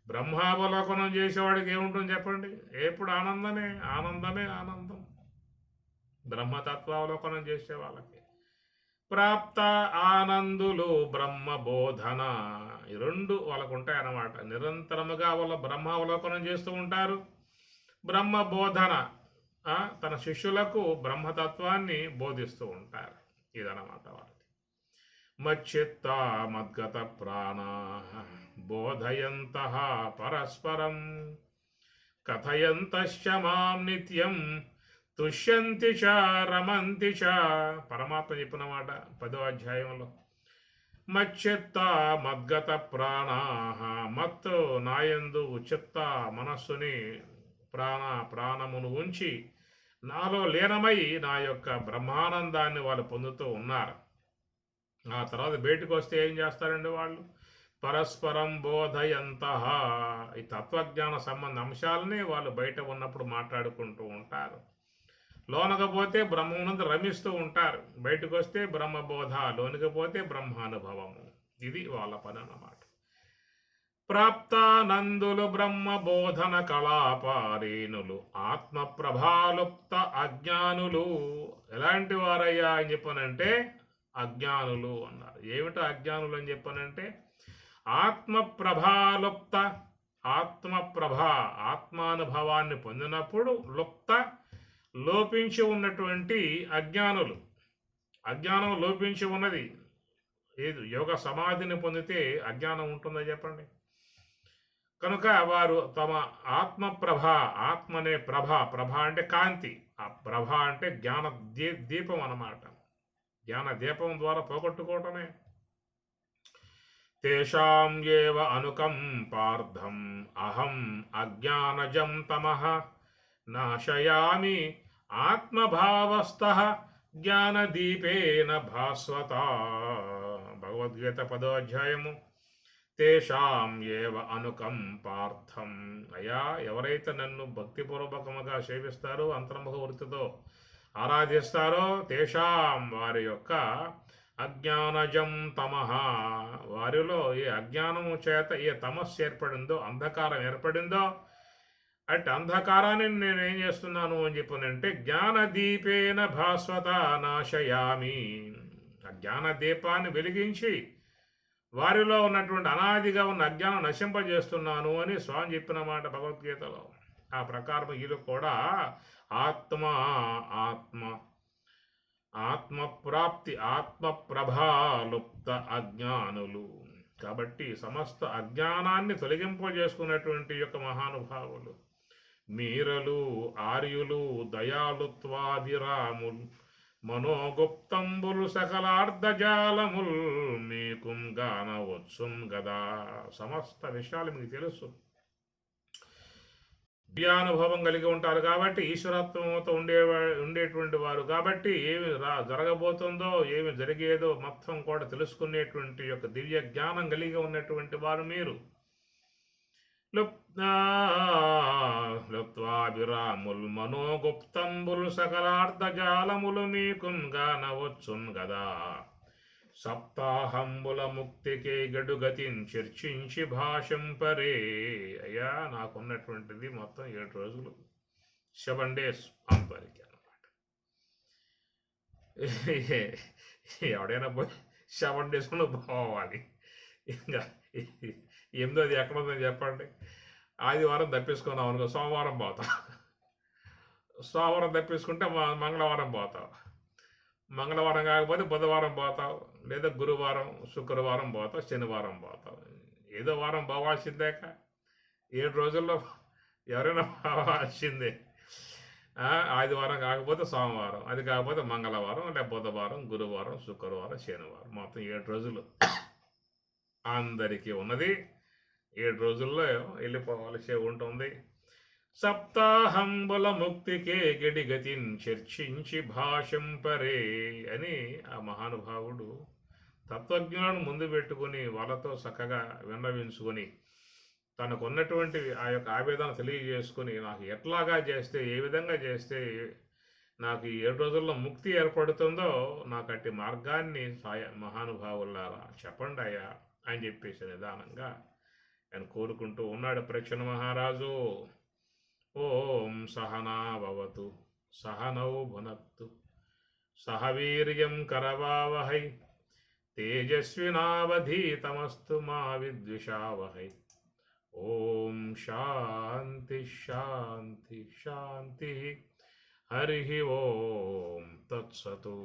బ్రహ్మావలోకనం చేసేవాడికి ఏముంటుంది చెప్పండి, ఎప్పుడు ఆనందమే ఆనందం. బ్రహ్మతత్వావలోకనం చేసే వాళ్ళకి ప్రాప్త ఆనందులు బ్రహ్మబోధన ఈ 2 వాళ్ళకు ఉంటాయన్నమాట. నిరంతరముగా వాళ్ళ బ్రహ్మావలోకనం చేస్తూ ఉంటారు. బ్రహ్మబోధన తన శిష్యులకు బ్రహ్మతత్వాన్ని బోధిస్తూ ఉంటారు. ఇదన్నమాట వాళ్ళకి. మచ్చిత్త మద్గత ప్రాణా బోధయంతః పరస్పరం కథయంతశ్చ మాం నిత్యం తుష్యంతి చ రమంతి చ. పరమాత్మ చెప్పిన మాట 10వ అధ్యాయంలో. మచ్చిత్త మద్గత ప్రాణా, మత్తు నాయందు చిత్త మనస్సుని ప్రాణమును ఉంచి నాలో లీనమై నా యొక్క బ్రహ్మానందాన్ని వాళ్ళు పొందుతూ ఉన్నారు. ఆ తర్వాత బయటకు వస్తే ఏం చేస్తారండి వాళ్ళు? పరస్పరం బోధయంతః, ఈ తత్వజ్ఞాన సంబంధ అంశాలని వాళ్ళు బయట ఉన్నప్పుడు మాట్లాడుకుంటూ ఉంటారు. లోనకపోతే బ్రహ్మమునందు రమిస్తూ ఉంటారు, బయటకు వస్తే బ్రహ్మబోధ, లోనికి పోతే బ్రహ్మానుభవము. ఇది వాళ్ళ పని అన్నమాట. ప్రాప్తానందులు బ్రహ్మబోధన కళాపారేణులు ఆత్మ ప్రభాలుప్త అజ్ఞానులు. ఎలాంటి వారయ్యా అని చెప్పనంటే అజ్ఞానులు అన్నారు. ఏమిటో అజ్ఞానులు అని చెప్పనంటే ఆత్మ ప్రభాలుప్త, ఆత్మానుభవాన్ని పొందినప్పుడు లుప్త లోపించి ఉన్నటువంటి అజ్ఞానులు. అజ్ఞానం లోపించి ఉన్నది ఏది? యోగ సమాధిని పొందితే అజ్ఞానం ఉంటుందో చెప్పండి. కనుక వారు తమ ఆత్మ అనే ప్రభ అంటే కాంతి, ఆ ప్రభ అంటే జ్ఞాన దీపం అన్నమాట. జ్ఞాన దీపం ద్వారా పోగొట్టుకోవటమే. తేషాం ఏవ అనుకంపార్థం అహం అజ్ఞానజం తమః నాశయామి ఆత్మభావస్థః జ్ఞానదీపేన భాస్వత. భగవద్గీత 10వ అధ్యాయము. తేషాం ఏవ అనుకంపార్థం, అయ్యా ఎవరైతే నన్ను భక్తిపూర్వకముగా సేవిస్తారో, అంతర్ముఖ వృత్తితో ఆరాధిస్తారో, తేషాం వారి యొక్క అజ్ఞానజం తమః, వారిలో ఏ అజ్ఞానము చేత ఏ తమస్సు ఏర్పడిందో, అంధకారం ఏర్పడిందో, అంటే అంధకారాన్ని నేనేం చేస్తున్నాను అని చెప్పనంటే జ్ఞానదీపేన భాస్వత నాశయామి. ఆ జ్ఞానదీపాన్ని వెలిగించి వారిలో ఉన్నటువంటి అనాదిగా ఉన్న అజ్ఞానం నశింపజేస్తున్నాను అని స్వామి చెప్పిన మాట భగవద్గీతలో. ఆ ప్రకారం వీళ్ళు కూడా ఆత్మప్రాప్తి, ఆత్మప్రభాలుప్త అజ్ఞానులు. కాబట్టి సమస్త అజ్ఞానాన్ని తొలగింపజేసుకున్నటువంటి యొక్క మహానుభావులు, మీరలు, ఆర్యులు, దయాళుత్వాభిరాములు, మనోగుప్తంబులు సకలార్ధజాలముల్ మీకుం గానవచ్చున్ గదా. సమస్త విషయాలు మీకు తెలుసు, దివ్యానుభవం కలిగి ఉంటారు కాబట్టి, ఈశ్వరత్వంతో ఉండేటువంటి వారు కాబట్టి, ఏమి జరగబోతుందో, ఏమి జరిగేదో మొత్తం కూడా తెలుసుకునేటువంటి యొక్క దివ్య జ్ఞానం కలిగి ఉన్నటువంటి వారు మీరు. లుప్త్వాభిరాముల్ మనోగుప్తంబుల్ సకలార్థజాలములు మీకున్ గానవచ్చున్ గదా సప్తాహంబుల ముక్తికి గడుగతిని చర్చించి భాషంపరే. అయ్యా నాకున్నటువంటిది మొత్తం 7 రోజులు, 7 days అంతవరకు అన్నమాట. ఎవడైనా పోయి 7 daysలో పోవాలి. ఇంకా 8వ ఎక్కడుందని చెప్పండి. ఆదివారం తప్పించుకున్నాం అనుకో, సోమవారం పోతాం. సోమవారం తప్పించుకుంటే మంగళవారం పోతాం. మంగళవారం కాకపోతే బుధవారం పోతావు, లేదా గురువారం శుక్రవారం పోతావు, శనివారం పోతావు. ఏదో వారం పోవాల్సిందేక. 7 రోజుల్లో ఎవరైనా పోవాల్సిందే. ఆదివారం కాకపోతే సోమవారం, అది కాకపోతే మంగళవారం, లేదా బుధవారం, గురువారం, శుక్రవారం, శనివారం, మొత్తం 7 రోజులు అందరికీ ఉన్నది. 7 రోజుల్లో వెళ్ళిపోవాల్సి ఉంటుంది. సప్తాహంబుల ముక్తికే గడిగతిన్ చర్చించి భాషంపరే అని ఆ మహానుభావుడు తత్వజ్ఞానం ముందు పెట్టుకుని వాళ్ళతో చక్కగా విన్నవించుకొని తనకున్నటువంటి ఆ యొక్క ఆవేదన తెలియజేసుకొని నాకు ఎట్లాగా చేస్తే, ఏ విధంగా చేస్తే నాకు ఈ 7 రోజుల్లో ముక్తి ఏర్పడుతుందో నాకు అట్టి మార్గాన్ని మహానుభావులారా చెప్పండి అయ్యా అని చెప్పేసి నిదానంగా ఆయన కోరుకుంటూ ఉన్నాడు పరీక్షణ మహారాజు. ఓం సహనా భవతు సహనౌ భునత్తు సహ వీర్యం కరవావహై తేజస్వినావధీతమస్తు మా విద్విషావహై. ఓం శాంతి శాంతి శాంతి. హరి ఓం తత్సతు.